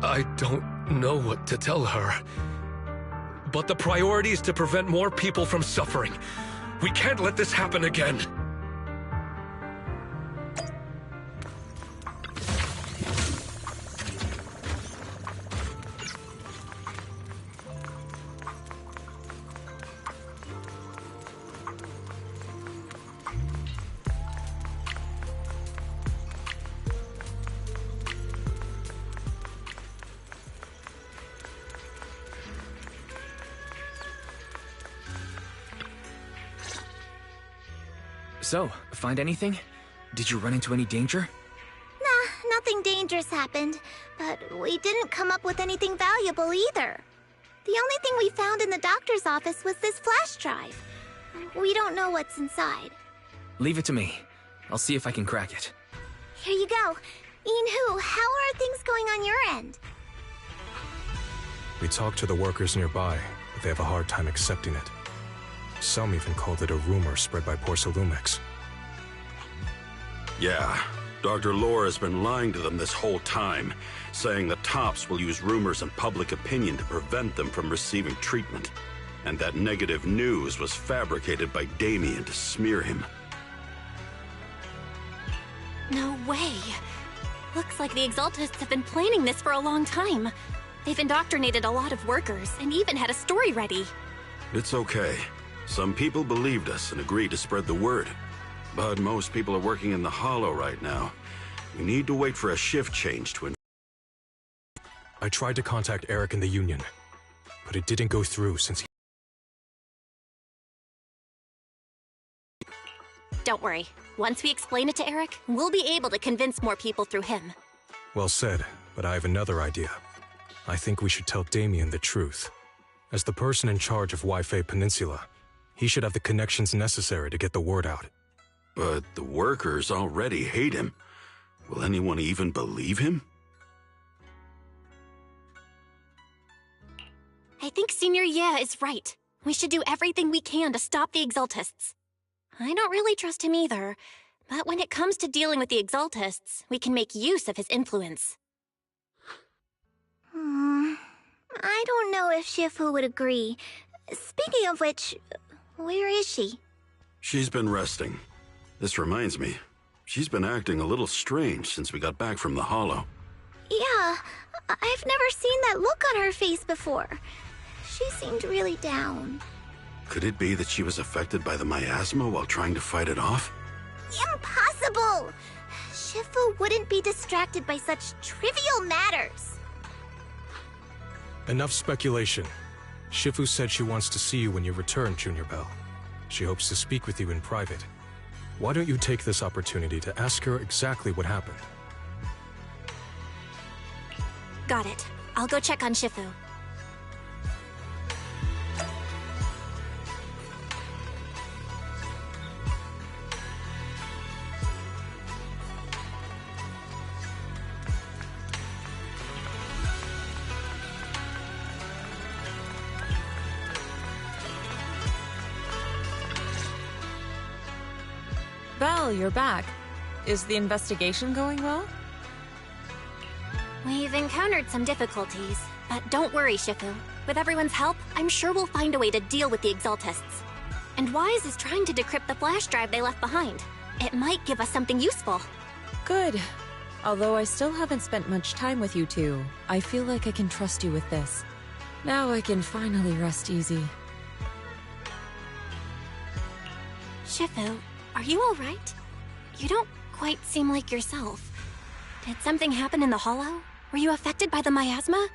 I don't know what to tell her. But the priority is to prevent more people from suffering. We can't let this happen again. So, find anything? Did you run into any danger? Nah, nothing dangerous happened, but we didn't come up with anything valuable either. The only thing we found in the doctor's office was this flash drive. We don't know what's inside. Leave it to me. I'll see if I can crack it. Here you go. Inhu, how are things going on your end? We talked to the workers nearby, but they have a hard time accepting it. Some even called it a rumor spread by Porcelumex. Yeah, Dr. Lore has been lying to them this whole time, saying the Tops will use rumors and public opinion to prevent them from receiving treatment. And that negative news was fabricated by Damien to smear him. No way. Looks like the Exaltists have been planning this for a long time. They've indoctrinated a lot of workers and even had a story ready. It's okay. Some people believed us and agreed to spread the word. But most people are working in the Hollow right now. We need to wait for a shift change to... I tried to contact Eric in the Union, but it didn't go through since he... Don't worry. Once we explain it to Eric, we'll be able to convince more people through him. Well said, but I have another idea. I think we should tell Damien the truth. As the person in charge of Waifei Peninsula, he should have the connections necessary to get the word out. But the workers already hate him. Will anyone even believe him? I think Senior Ye is right. We should do everything we can to stop the Exaltists. I don't really trust him either, but when it comes to dealing with the Exaltists, we can make use of his influence. I don't know if Shifu would agree. Speaking of which, where is she? She's been resting. This reminds me, she's been acting a little strange since we got back from the Hollow. Yeah, I've never seen that look on her face before. She seemed really down. Could it be that she was affected by the miasma while trying to fight it off? Impossible! Shifu wouldn't be distracted by such trivial matters. Enough speculation. Shifu said she wants to see you when you return, Junior Bell. She hopes to speak with you in private. Why don't you take this opportunity to ask her exactly what happened? Got it. I'll go check on Shifu. Belle, you're back. Is the investigation going well? We've encountered some difficulties, but don't worry, Shifu. With everyone's help, I'm sure we'll find a way to deal with the Exaltists. And Wise is trying to decrypt the flash drive they left behind. It might give us something useful. Good. Although I still haven't spent much time with you two, I feel like I can trust you with this. Now I can finally rest easy. Shifu, are you alright? You don't quite seem like yourself. Did something happen in the Hollow? Were you affected by the miasma?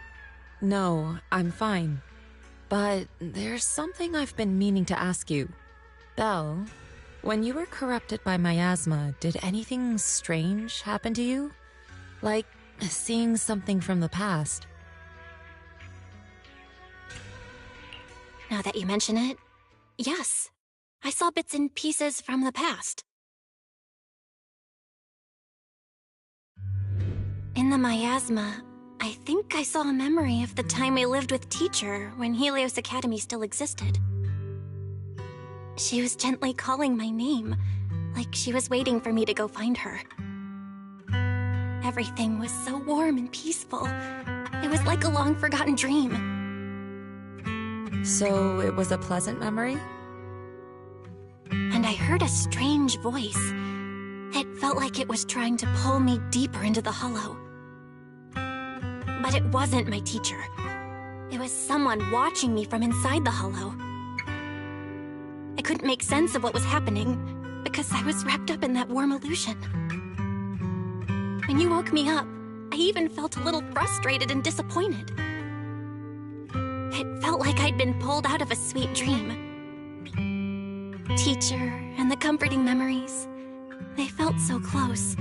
No, I'm fine. But there's something I've been meaning to ask you. Belle, when you were corrupted by miasma, did anything strange happen to you? Like seeing something from the past? Now that you mention it, yes. I saw bits and pieces from the past. In the miasma, I think I saw a memory of the time we lived with Teacher when Helios Academy still existed. She was gently calling my name, like she was waiting for me to go find her. Everything was so warm and peaceful. It was like a long-forgotten dream. So it was a pleasant memory? And I heard a strange voice. It felt like it was trying to pull me deeper into the Hollow. But it wasn't my teacher. It was someone watching me from inside the Hollow. I couldn't make sense of what was happening because I was wrapped up in that warm illusion. When you woke me up, I even felt a little frustrated and disappointed. It felt like I'd been pulled out of a sweet dream. Teacher and the comforting memories, they felt so close,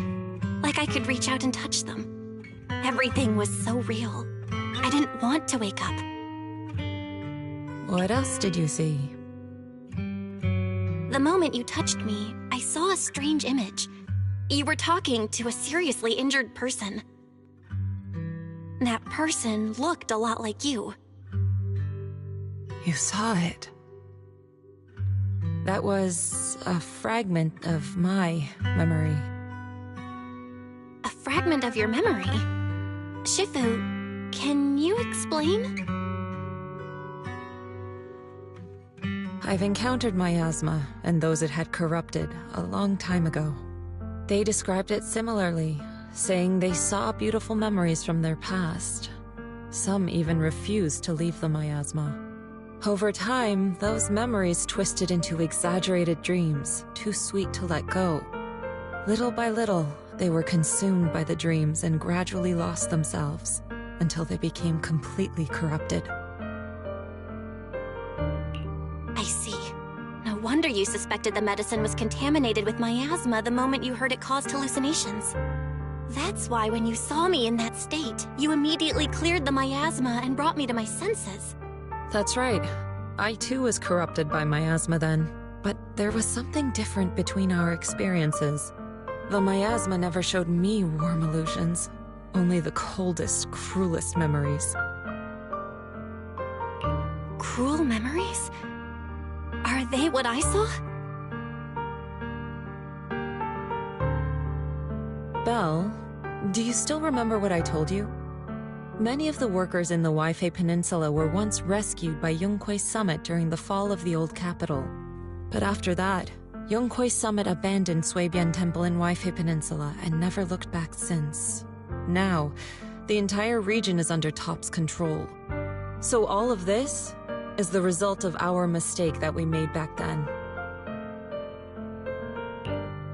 like I could reach out and touch them. Everything was so real. I didn't want to wake up. What else did you see? The moment you touched me, I saw a strange image. You were talking to a seriously injured person. That person looked a lot like you. You saw it. That was a fragment of my memory. A fragment of your memory? Shifu, can you explain? I've encountered miasma and those it had corrupted a long time ago. They described it similarly, saying they saw beautiful memories from their past. Some even refused to leave the miasma. Over time, those memories twisted into exaggerated dreams, too sweet to let go. Little by little, they were consumed by the dreams and gradually lost themselves, until they became completely corrupted. I see. No wonder you suspected the medicine was contaminated with miasma the moment you heard it caused hallucinations. That's why when you saw me in that state, you immediately cleared the miasma and brought me to my senses. That's right. I too was corrupted by miasma then, but there was something different between our experiences. The miasma never showed me warm illusions, only the coldest, cruelest memories. Cruel memories? Are they what I saw? Belle, do you still remember what I told you? Many of the workers in the Waifei Peninsula were once rescued by Yongkuei Summit during the fall of the old capital. But after that, Yonghui Summit abandoned Suibian Temple in Weifei Peninsula and never looked back since. Now, the entire region is under TOP's control. So all of this is the result of our mistake that we made back then.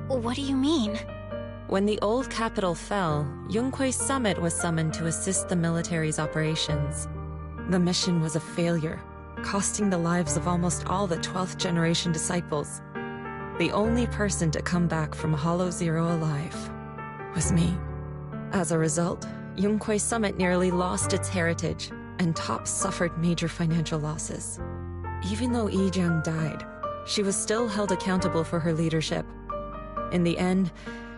What do you mean? When the old capital fell, Yonghui Summit was summoned to assist the military's operations. The mission was a failure, costing the lives of almost all the 12th generation disciples. The only person to come back from Hollow Zero alive was me. As a result, Yonghui Summit nearly lost its heritage, and TOPS suffered major financial losses. Even though Yijiang died, she was still held accountable for her leadership. In the end,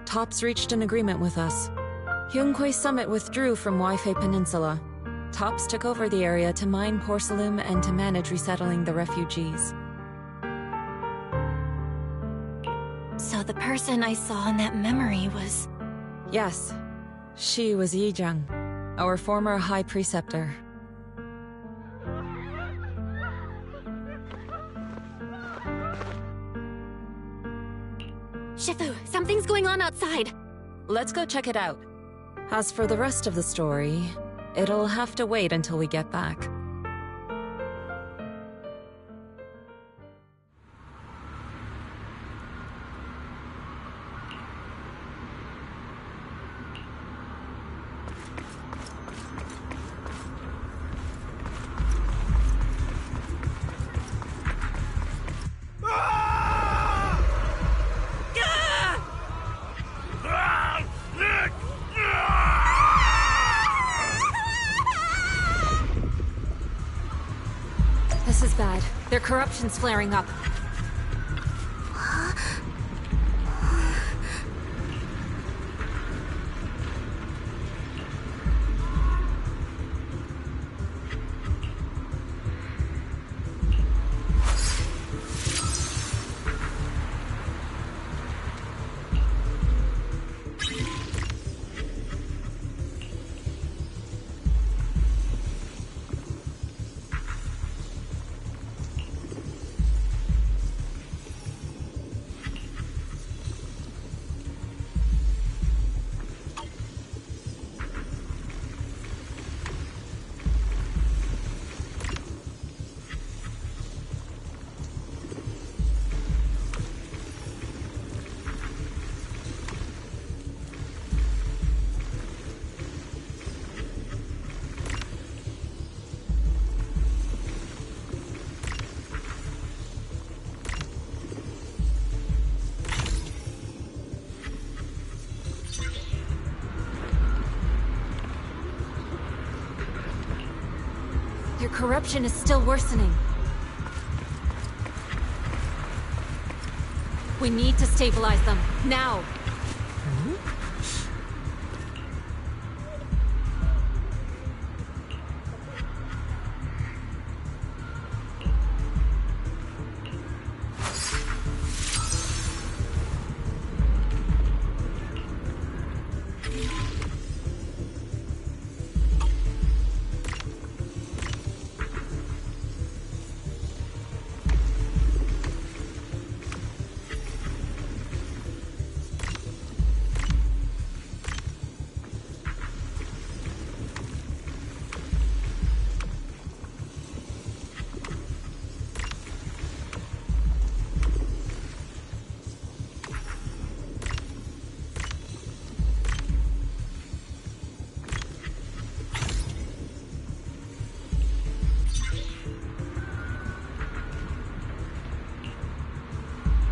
TOPS reached an agreement with us. Yonghui Summit withdrew from Weifei Peninsula. TOPS took over the area to mine porcelain and to manage resettling the refugees. So the person I saw in that memory was... Yes, she was Yijiang, our former High Preceptor. Shifu, something's going on outside. Let's go check it out. As for the rest of the story, it'll have to wait until we get back. This is bad. Their corruption's flaring up. Their corruption is still worsening. We need to stabilize them, now!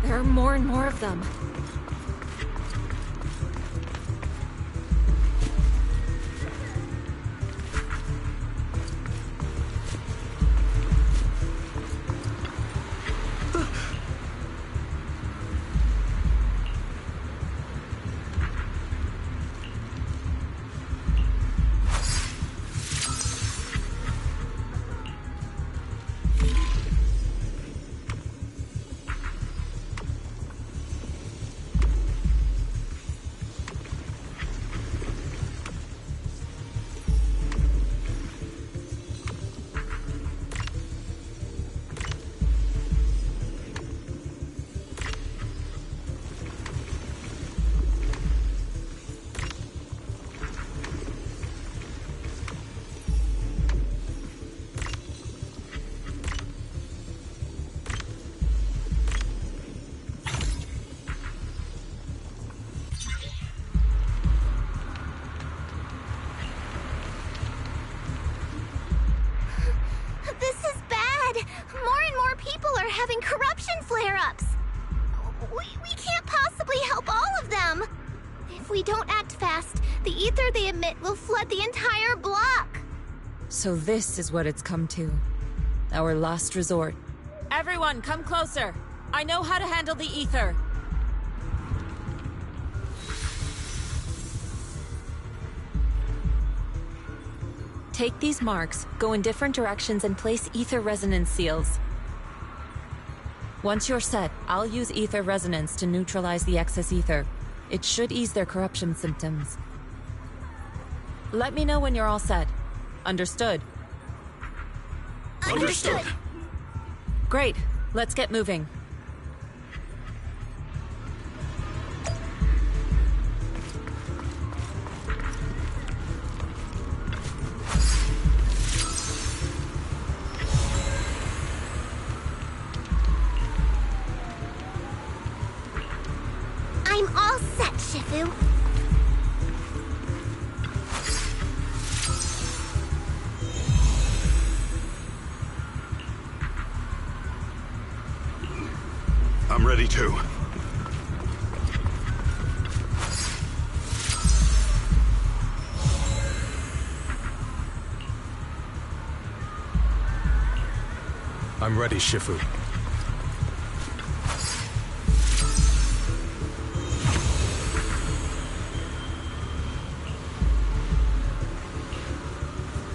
There are more and more of them. If we don't act fast, the ether they emit will flood the entire block. So this is what it's come to. Our last resort. Everyone, come closer. I know how to handle the ether. Take these marks, go in different directions, and place ether resonance seals. Once you're set, I'll use ether resonance to neutralize the excess ether. It should ease their corruption symptoms. Let me know when you're all set. Understood? Understood. Great. Let's get moving. I'm all set, Shifu. I'm ready too. I'm ready, Shifu.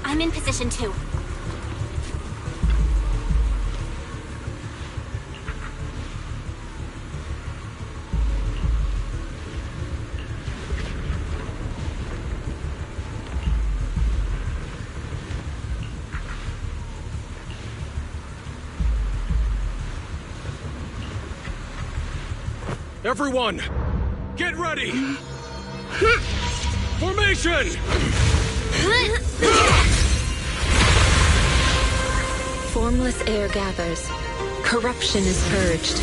I'm in position too. Everyone, get ready! Formation! Formless air gathers. Corruption is purged.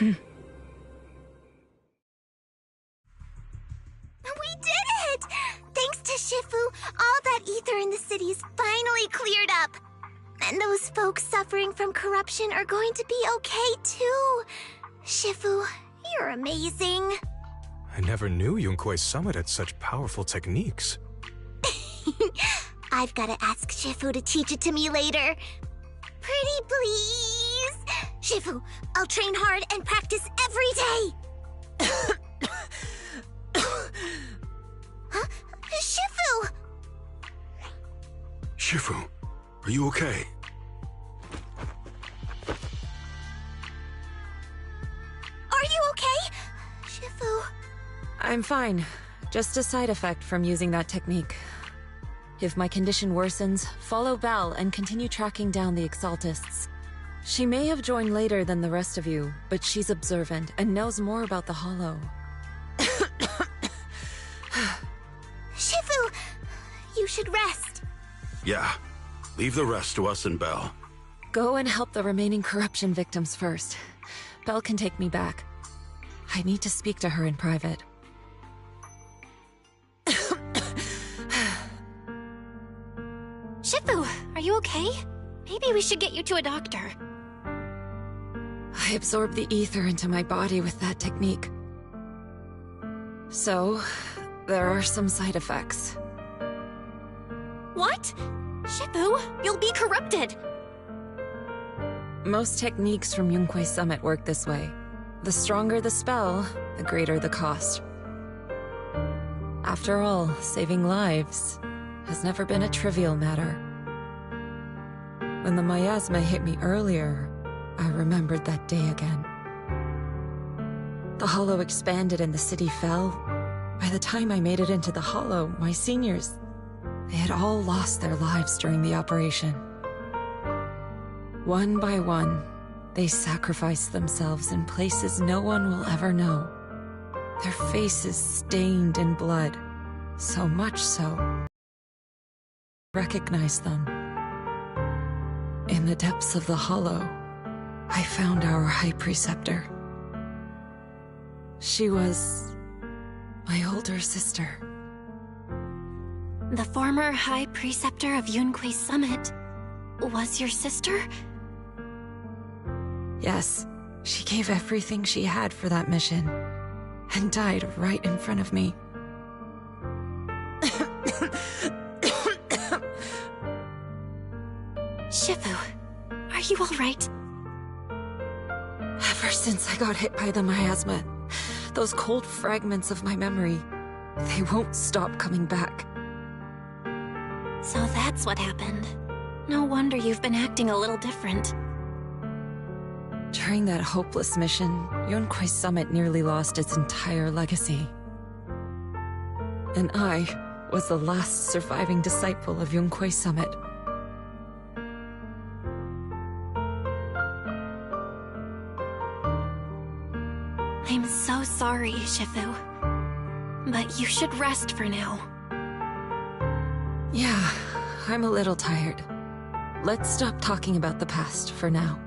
We did it! Thanks to Shifu, all that ether in the city is finally cleared up. And those folks suffering from corruption are going to be okay too. Shifu, you're amazing. I never knew Yunkui's summit had such powerful techniques. I've gotta ask Shifu to teach it to me later. Pretty please? Shifu, I'll train hard and practice every day. Huh? Shifu! Shifu, are you okay? Are you okay? Shifu... I'm fine. Just a side effect from using that technique. If my condition worsens, follow Val and continue tracking down the Exaltists. She may have joined later than the rest of you, but she's observant and knows more about the Hollow. Shifu, you should rest. Yeah. Leave the rest to us and Belle. Go and help the remaining corruption victims first. Belle can take me back. I need to speak to her in private. Shifu, are you okay? Maybe we should get you to a doctor. I absorbed the ether into my body with that technique. So, there are some side effects. What? Shifu, you'll be corrupted! Most techniques from Yunque's summit work this way. The stronger the spell, the greater the cost. After all, saving lives has never been a trivial matter. When the miasma hit me earlier, I remembered that day again. The hollow expanded and the city fell. By the time I made it into the hollow, my seniors, they had all lost their lives during the operation. One by one, they sacrificed themselves in places no one will ever know. Their faces stained in blood, so much so, I recognized them. In the depths of the hollow, I found our High Preceptor. She was my older sister. The former High Preceptor of Yunque's summit was your sister? Yes, she gave everything she had for that mission, and died right in front of me. Shifu, are you all right? Ever since I got hit by the miasma, those cold fragments of my memory, they won't stop coming back. So that's what happened. No wonder you've been acting a little different. During that hopeless mission, Yunque's summit nearly lost its entire legacy. And I was the last surviving disciple of Yunque's summit. I'm so sorry, Shifu. But you should rest for now. Yeah, I'm a little tired. Let's stop talking about the past for now.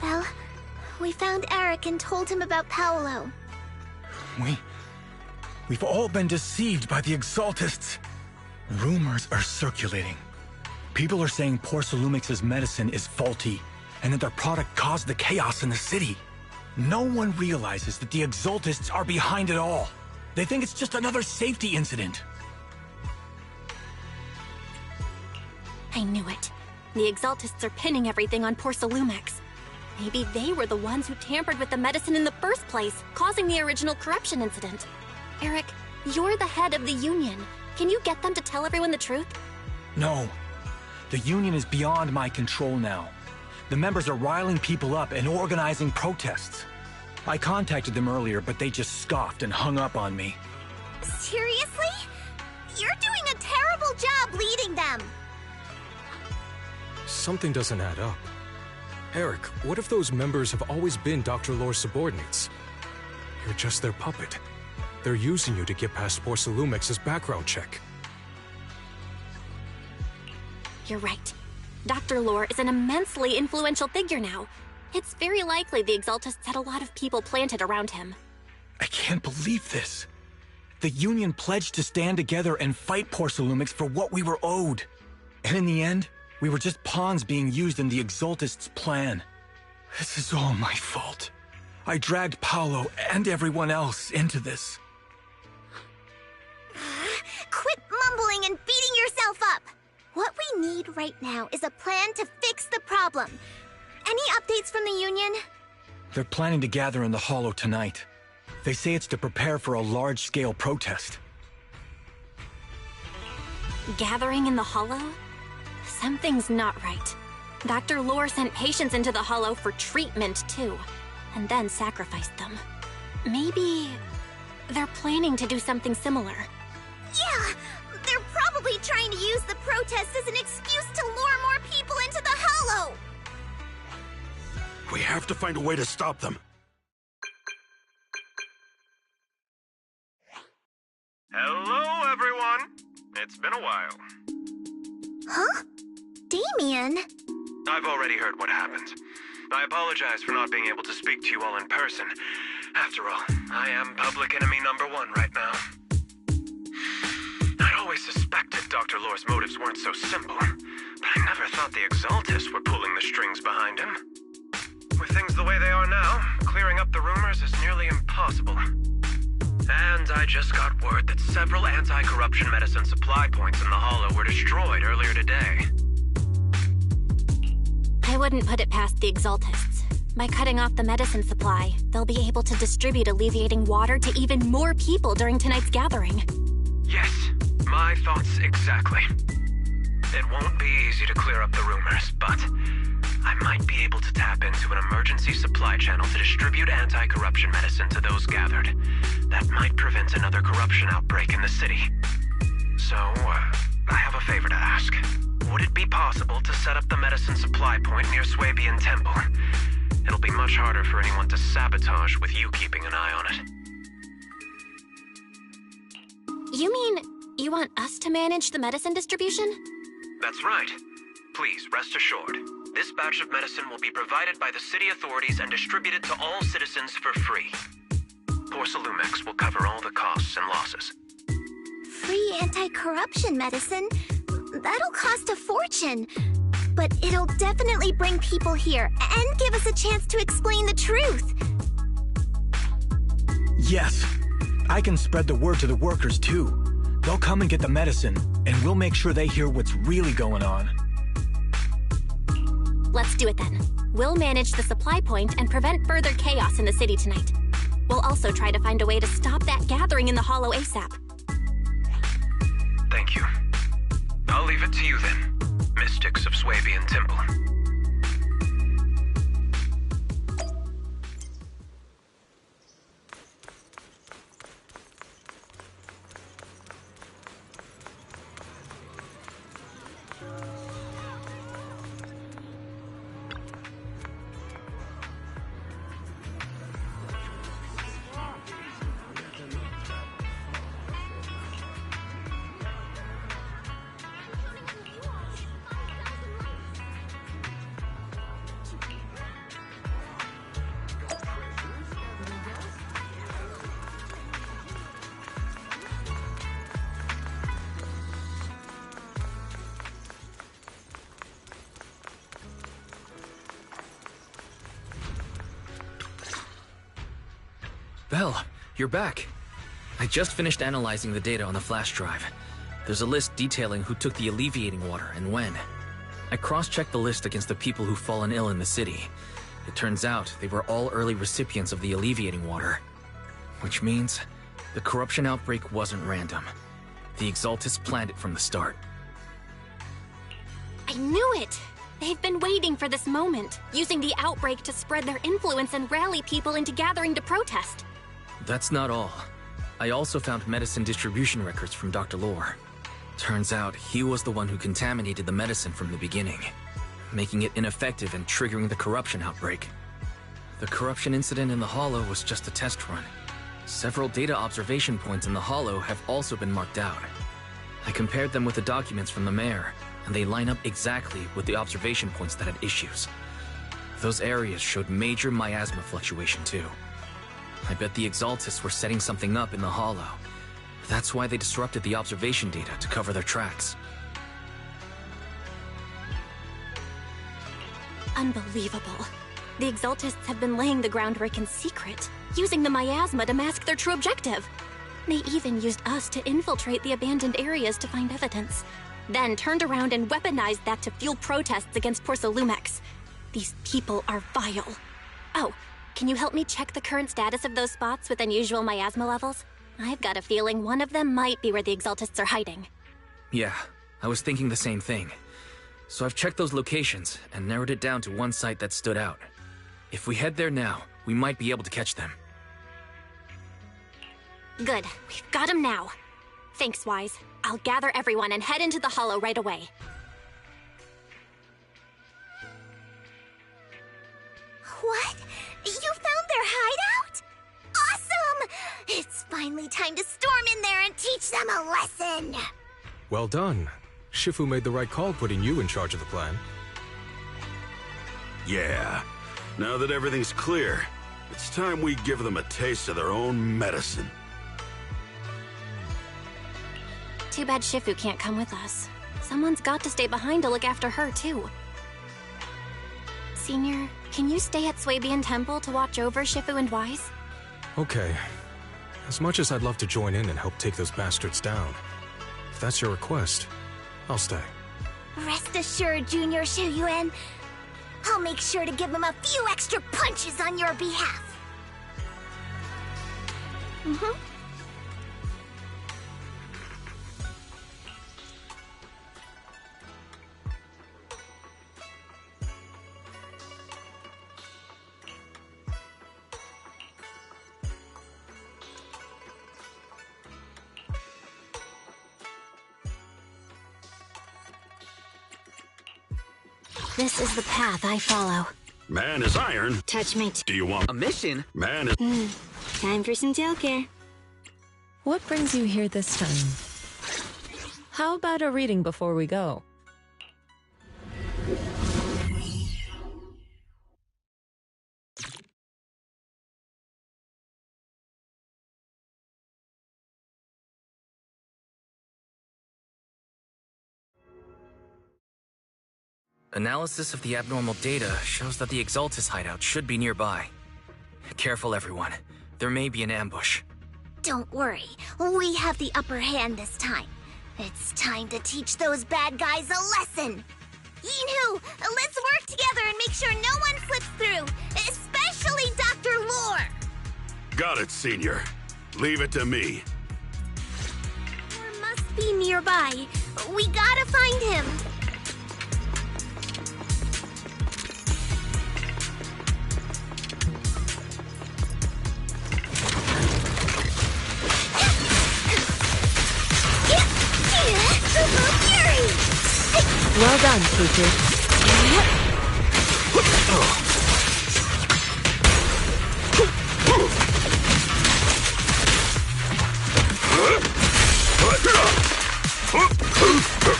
Well, we found Eric and told him about Paolo. We've all been deceived by the Exaltists. Rumors are circulating. People are saying Porcelumix's medicine is faulty, and that their product caused the chaos in the city. No one realizes that the Exaltists are behind it all. They think it's just another safety incident. I knew it. The Exaltists are pinning everything on Porcelumix. Maybe they were the ones who tampered with the medicine in the first place, causing the original corruption incident. Eric, you're the head of the Union. Can you get them to tell everyone the truth? No. The Union is beyond my control now. The members are riling people up and organizing protests. I contacted them earlier, but they just scoffed and hung up on me. Seriously? You're doing a terrible job leading them! Something doesn't add up. Eric, what if those members have always been Dr. Lore's subordinates? You're just their puppet. They're using you to get past Porcelumix's background check. You're right. Dr. Lore is an immensely influential figure now. It's very likely the Exaltists had a lot of people planted around him. I can't believe this. The Union pledged to stand together and fight Porcelumix for what we were owed. And in the end, we were just pawns being used in the Exaltists' plan. This is all my fault. I dragged Paolo and everyone else into this. Quit mumbling and beating yourself up! What we need right now is a plan to fix the problem. Any updates from the Union? They're planning to gather in the Hollow tonight. They say it's to prepare for a large-scale protest. Gathering in the Hollow? Something's not right. Dr. Lore sent patients into the Hollow for treatment, too, and then sacrificed them. Maybe they're planning to do something similar. Yeah! They're probably trying to use the protest as an excuse to lure more people into the Hollow! We have to find a way to stop them. Hello, everyone. It's been a while. Huh? Damien? I've already heard what happened. I apologize for not being able to speak to you all in person. After all, I am public enemy #1 right now. I'd always suspected Dr. Lore's motives weren't so simple, but I never thought the Exaltists were pulling the strings behind him. With things the way they are now, clearing up the rumors is nearly impossible. And I just got word that several anti-corruption medicine supply points in the Hollow were destroyed earlier today. I wouldn't put it past the Exaltists. By cutting off the medicine supply, they'll be able to distribute alleviating water to even more people during tonight's gathering. Yes, my thoughts exactly. It won't be easy to clear up the rumors, but I might be able to tap into an emergency supply channel to distribute anti-corruption medicine to those gathered. That might prevent another corruption outbreak in the city. So, I have a favor to ask. Would it be possible to set up the medicine supply point near Swabian Temple? It'll be much harder for anyone to sabotage with you keeping an eye on it. You mean you want us to manage the medicine distribution? That's right. Please, rest assured. This batch of medicine will be provided by the city authorities and distributed to all citizens for free. Porcelumix will cover all the costs and losses. Free anti-corruption medicine? That'll cost a fortune. But it'll definitely bring people here and give us a chance to explain the truth. Yes. I can spread the word to the workers, too. They'll come and get the medicine, and we'll make sure they hear what's really going on. Let's do it then. We'll manage the supply point and prevent further chaos in the city tonight. We'll also try to find a way to stop that gathering in the Hollow ASAP. Thank you. I'll leave it to you then, Mystics of Swabian Temple. Belle, you're back. I just finished analyzing the data on the flash drive. There's a list detailing who took the alleviating water and when. I cross-checked the list against the people who've fallen ill in the city. It turns out they were all early recipients of the alleviating water. Which means the corruption outbreak wasn't random. The Exaltists planned it from the start. I knew it! They've been waiting for this moment, using the outbreak to spread their influence and rally people into gathering to protest. That's not all. I also found medicine distribution records from Dr. Lore. Turns out he was the one who contaminated the medicine from the beginning, making it ineffective and triggering the corruption outbreak. The corruption incident in the Hollow was just a test run. Several data observation points in the Hollow have also been marked out. I compared them with the documents from the mayor, and they line up exactly with the observation points that had issues. Those areas showed major miasma fluctuation too. I bet the Exaltists were setting something up in the Hollow. That's why they disrupted the observation data to cover their tracks. Unbelievable. The Exaltists have been laying the groundwork in secret, using the miasma to mask their true objective. They even used us to infiltrate the abandoned areas to find evidence, then turned around and weaponized that to fuel protests against Porsalumex. These people are vile. Oh, can you help me check the current status of those spots with unusual miasma levels? I've got a feeling one of them might be where the Exaltists are hiding. Yeah, I was thinking the same thing. So I've checked those locations and narrowed it down to one site that stood out. If we head there now, we might be able to catch them. Good, we've got him now. Thanks, Wise. I'll gather everyone and head into the Hollow right away. What? You found their hideout? Awesome! It's finally time to storm in there and teach them a lesson! Well done. Shifu made the right call putting you in charge of the plan. Yeah. Now that everything's clear, it's time we give them a taste of their own medicine. Too bad Shifu can't come with us. Someone's got to stay behind to look after her, too. Senior, can you stay at Swabian Temple to watch over Shifu and Wise? Okay. As much as I'd love to join in and help take those bastards down, if that's your request, I'll stay. Rest assured, Junior Shuyuan. I'll make sure to give them a few extra punches on your behalf. This is the path I follow. Man is iron. Touch my Do you want a mission? Man is... Time for some tailcare. What brings you here this time? How about a reading before we go? Analysis of the abnormal data shows that the Exaltis hideout should be nearby. Careful, everyone. There may be an ambush. Don't worry, we have the upper hand this time. It's time to teach those bad guys a lesson. Yinhu, let's work together and make sure no one slips through, especially Dr. Lore. Got it, Senior. Leave it to me. Lore must be nearby. We gotta find him. Well done, Fuku.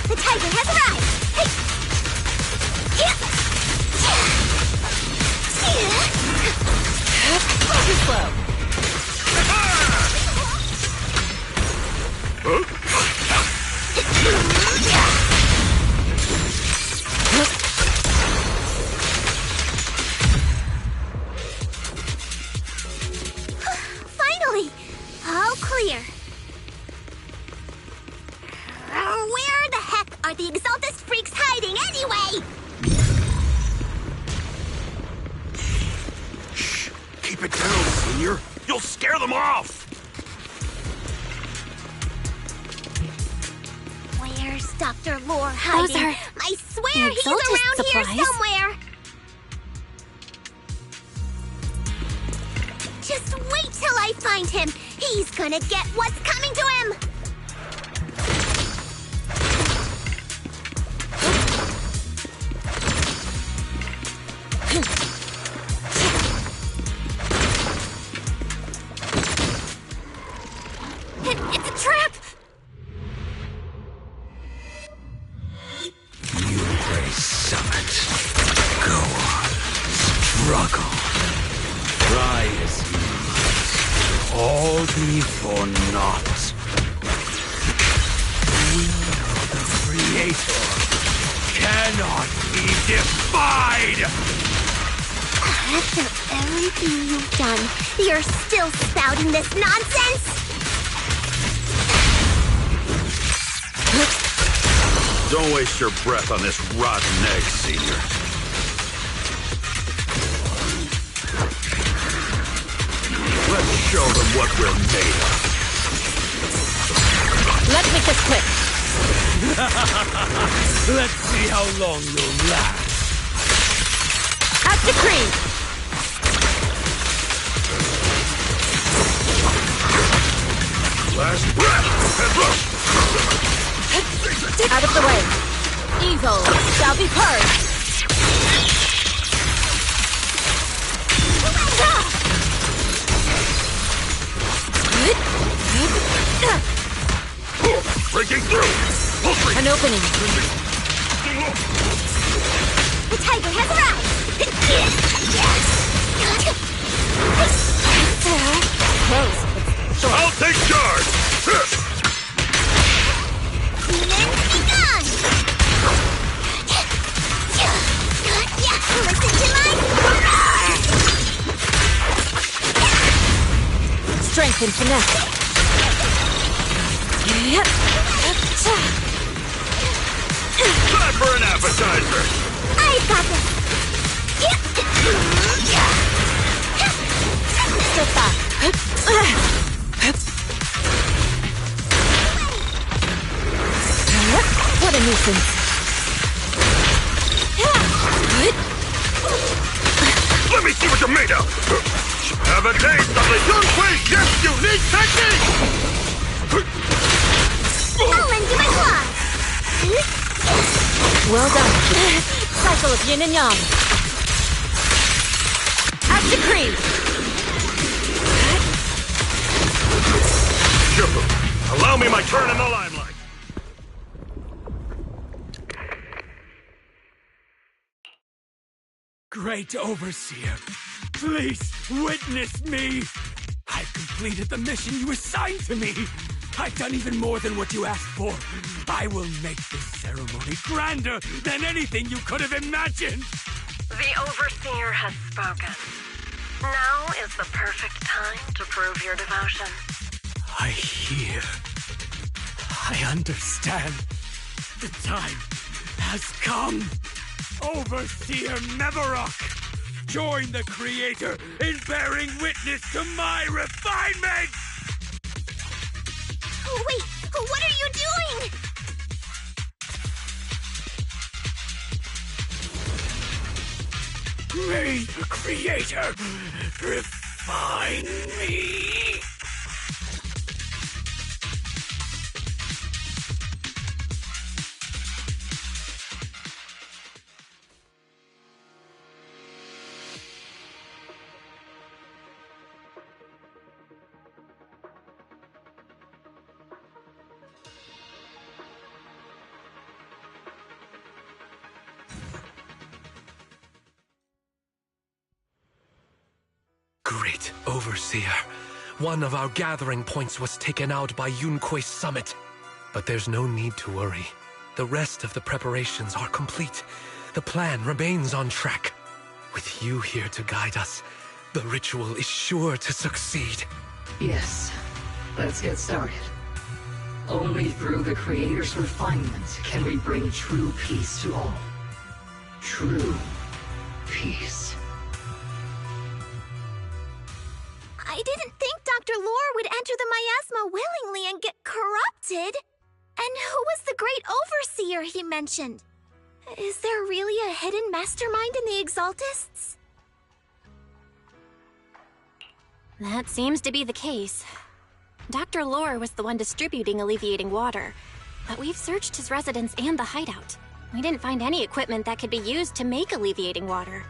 The Tiger has arrived! Focus flow. them off! Where's Dr. Lore hiding? Those are I swear he's exotic around supplies. here somewhere! Just wait till I find him! He's gonna get what's coming to him! It's a trap! Yunquei Summit. Go on. Struggle. Try as you must. All be for naught. Will of the Creator cannot be defied! After everything you've done, you're still spouting this nonsense? Don't waste your breath on this rotten egg, Senior. Let's show them what we're made of. Let's make this quick. Let's see how long you'll last. As decreed. Last breath and look! Out of the way. Evil shall be purged. Breaking through! An opening. The tiger has arrived! Close. I'll take charge! Demons be gone! Listen to my... Strength and finesse. Time for an appetizer! I've got this! Step back. What a nuisance. Let me see what you're made of! Have a taste of the Yunquei's yes unique technique! I'll lend you my claws! Well done. Cycle of yin and yang. As decreed. Sure. Allow me my turn in the limelight. Great Overseer, please witness me! I've completed the mission you assigned to me! I've done even more than what you asked for! I will make this ceremony grander than anything you could have imagined! The Overseer has spoken. Now is the perfect time to prove your devotion. I hear. I understand. The time has come! Overseer Mevarok! Join the Creator in bearing witness to my refinement! Wait, what are you doing? May the Creator refine me! Great Overseer. One of our gathering points was taken out by Yunquei Summit. But there's no need to worry. The rest of the preparations are complete. The plan remains on track. With you here to guide us, the ritual is sure to succeed. Yes. Let's get started. Only through the Creator's refinement can we bring true peace to all. True peace. I didn't think Dr. Lore would enter the miasma willingly and get corrupted. And who was the great overseer he mentioned? Is there really a hidden mastermind in the Exaltists? That seems to be the case. Dr. Lore was the one distributing alleviating water, but we've searched his residence and the hideout. We didn't find any equipment that could be used to make alleviating water.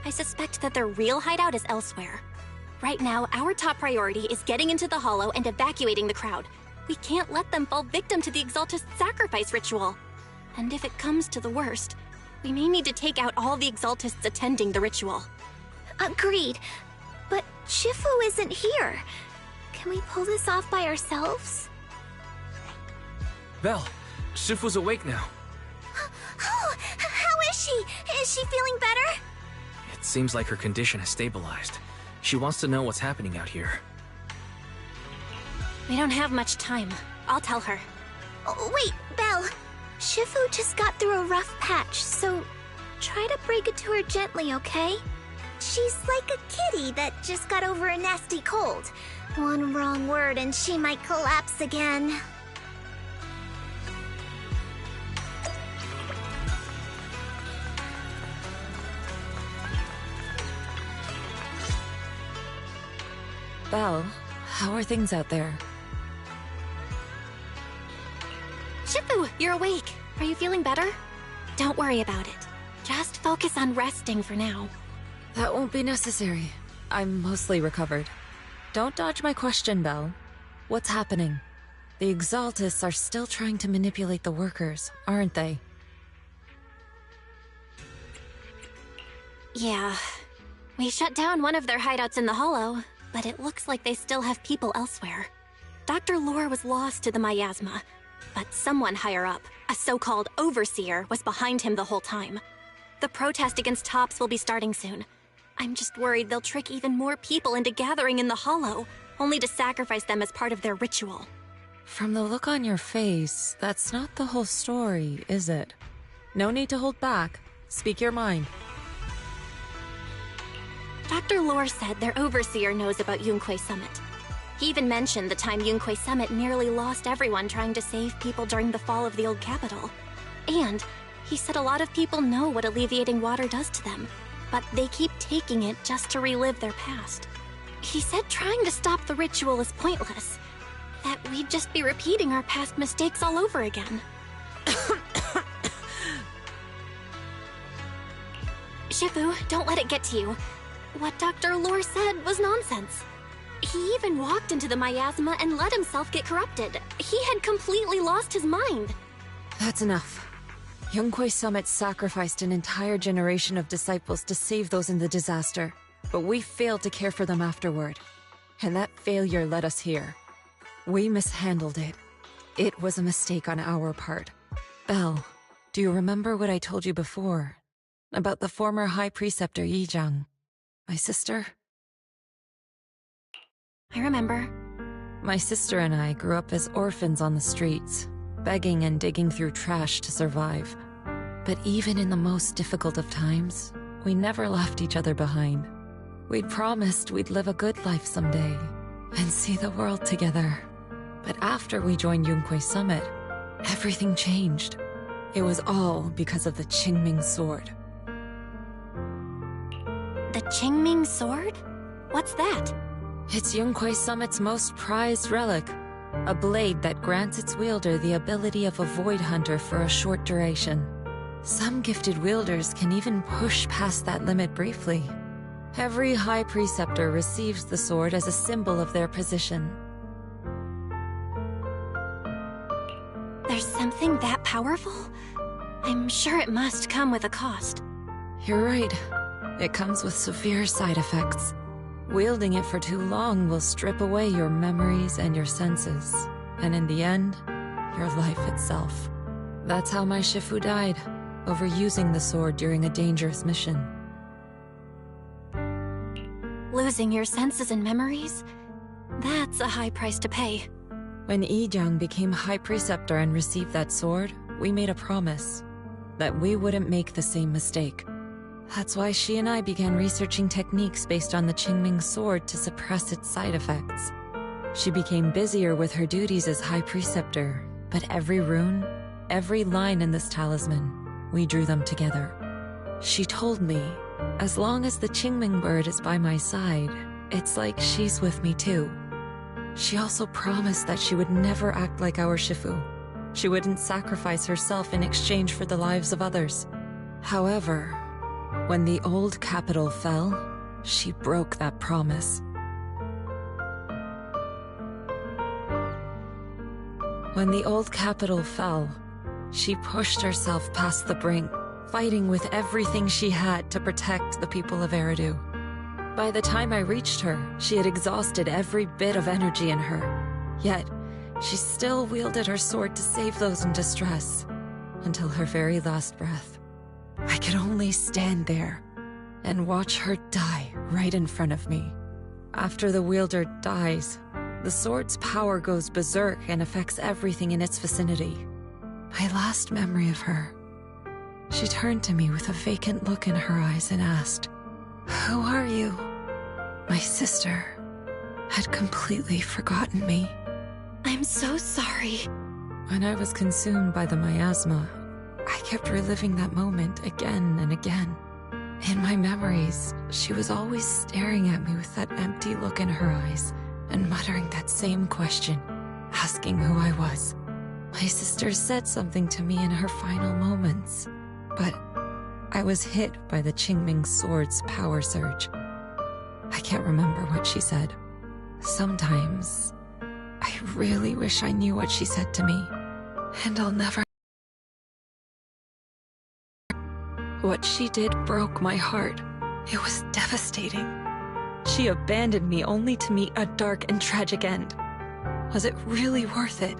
I suspect that their real hideout is elsewhere. Right now, our top priority is getting into the Hollow and evacuating the crowd. We can't let them fall victim to the Exaltist sacrifice ritual. And if it comes to the worst, we may need to take out all the Exaltists attending the ritual. Agreed. But Shifu isn't here. Can we pull this off by ourselves? Belle, Shifu's awake now. Oh, how is she? Is she feeling better? It seems like her condition has stabilized. She wants to know what's happening out here. We don't have much time. I'll tell her. Oh, wait, Belle. Shifu just got through a rough patch, so try to break it to her gently, okay? She's like a kitty that just got over a nasty cold. One wrong word and she might collapse again. Belle, how are things out there? Shifu, you're awake. Are you feeling better? Don't worry about it. Just focus on resting for now. That won't be necessary. I'm mostly recovered. Don't dodge my question, Belle. What's happening? The Exaltists are still trying to manipulate the workers, aren't they? Yeah. We shut down one of their hideouts in the Hollow, but it looks like they still have people elsewhere. Dr. Lore was lost to the miasma, but someone higher up, a so-called overseer, was behind him the whole time. The protest against Tops will be starting soon. I'm just worried they'll trick even more people into gathering in the Hollow, only to sacrifice them as part of their ritual. From the look on your face, that's not the whole story, is it? No need to hold back. Speak your mind. Dr. Lore said their overseer knows about Yunque Summit. He even mentioned the time Yunque Summit nearly lost everyone trying to save people during the fall of the old capital. And he said a lot of people know what alleviating water does to them, but they keep taking it just to relive their past. He said trying to stop the ritual is pointless, that we'd just be repeating our past mistakes all over again. Shifu, don't let it get to you. What Dr. Lore said was nonsense. He even walked into the miasma and let himself get corrupted. He had completely lost his mind. That's enough. Yunque Summit sacrificed an entire generation of disciples to save those in the disaster, but we failed to care for them afterward. And that failure led us here. We mishandled it. It was a mistake on our part. Belle, do you remember what I told you before? About the former High Preceptor Yijang? My sister? I remember. My sister and I grew up as orphans on the streets, begging and digging through trash to survive. But even in the most difficult of times, we never left each other behind. We'd promised we'd live a good life someday and see the world together. But after we joined Yunque Summit, everything changed. It was all because of the Qingming Sword. The Qingming Sword? What's that? It's Yunque Summit's most prized relic. A blade that grants its wielder the ability of a void hunter for a short duration. Some gifted wielders can even push past that limit briefly. Every High Preceptor receives the sword as a symbol of their position. There's something that powerful? I'm sure it must come with a cost. You're right. It comes with severe side effects. Wielding it for too long will strip away your memories and your senses. And in the end, your life itself. That's how my Shifu died, overusing the sword during a dangerous mission. Losing your senses and memories? That's a high price to pay. When Yijang became High Preceptor and received that sword, we made a promise that we wouldn't make the same mistake. That's why she and I began researching techniques based on the Qingming Sword to suppress its side effects. She became busier with her duties as High Preceptor, but every rune, every line in this talisman, we drew them together. She told me, as long as the Qingming bird is by my side, it's like she's with me too. She also promised that she would never act like our Shifu. She wouldn't sacrifice herself in exchange for the lives of others. However, when the old capital fell, she broke that promise. When the old capital fell, she pushed herself past the brink, fighting with everything she had to protect the people of Eridu. By the time I reached her, she had exhausted every bit of energy in her. Yet, she still wielded her sword to save those in distress, until her very last breath. I could only stand there and watch her die right in front of me. After the wielder dies, the sword's power goes berserk and affects everything in its vicinity. My last memory of her, she turned to me with a vacant look in her eyes and asked, "Who are you?" My sister had completely forgotten me. I'm so sorry. When I was consumed by the miasma, I kept reliving that moment again and again. In my memories, she was always staring at me with that empty look in her eyes and muttering that same question, asking who I was. My sister said something to me in her final moments, but I was hit by the Qingming sword's power surge. I can't remember what she said. Sometimes, I really wish I knew what she said to me, and I'll never. What she did broke my heart. It was devastating. She abandoned me only to meet a dark and tragic end. Was it really worth it?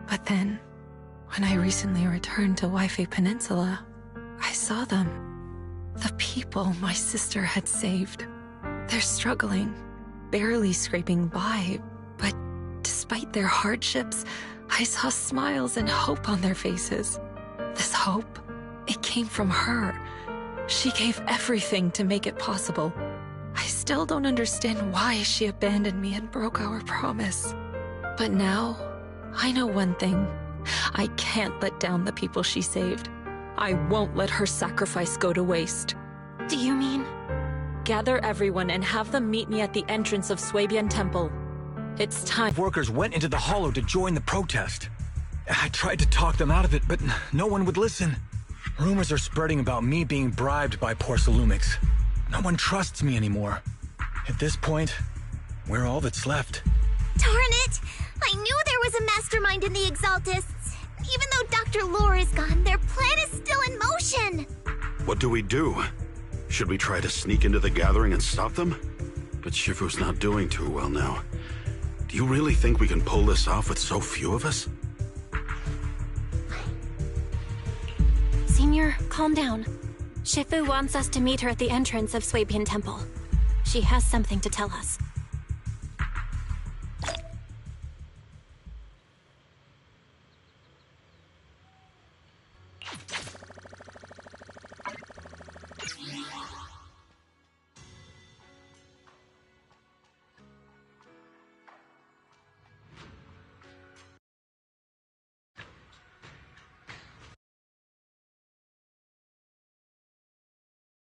But then, when I recently returned to Waifei Peninsula, I saw them. The people my sister had saved. They're struggling, barely scraping by, but despite their hardships, I saw smiles and hope on their faces. This hope, it came from her. She gave everything to make it possible. I still don't understand why she abandoned me and broke our promise. But now, I know one thing. I can't let down the people she saved. I won't let her sacrifice go to waste. Do you mean? Gather everyone and have them meet me at the entrance of Suibian Temple. It's time. Workers went into the hollow to join the protest. I tried to talk them out of it, but no one would listen. Rumors are spreading about me being bribed by Porcelumix. No one trusts me anymore. At this point, we're all that's left. Darn it! I knew there was a mastermind in the Exaltists. Even though Dr. Lore is gone, their plan is still in motion. What do we do? Should we try to sneak into the gathering and stop them? But Shifu's not doing too well now. Do you really think we can pull this off with so few of us? Senior, calm down. Shifu wants us to meet her at the entrance of Suibian Temple. She has something to tell us.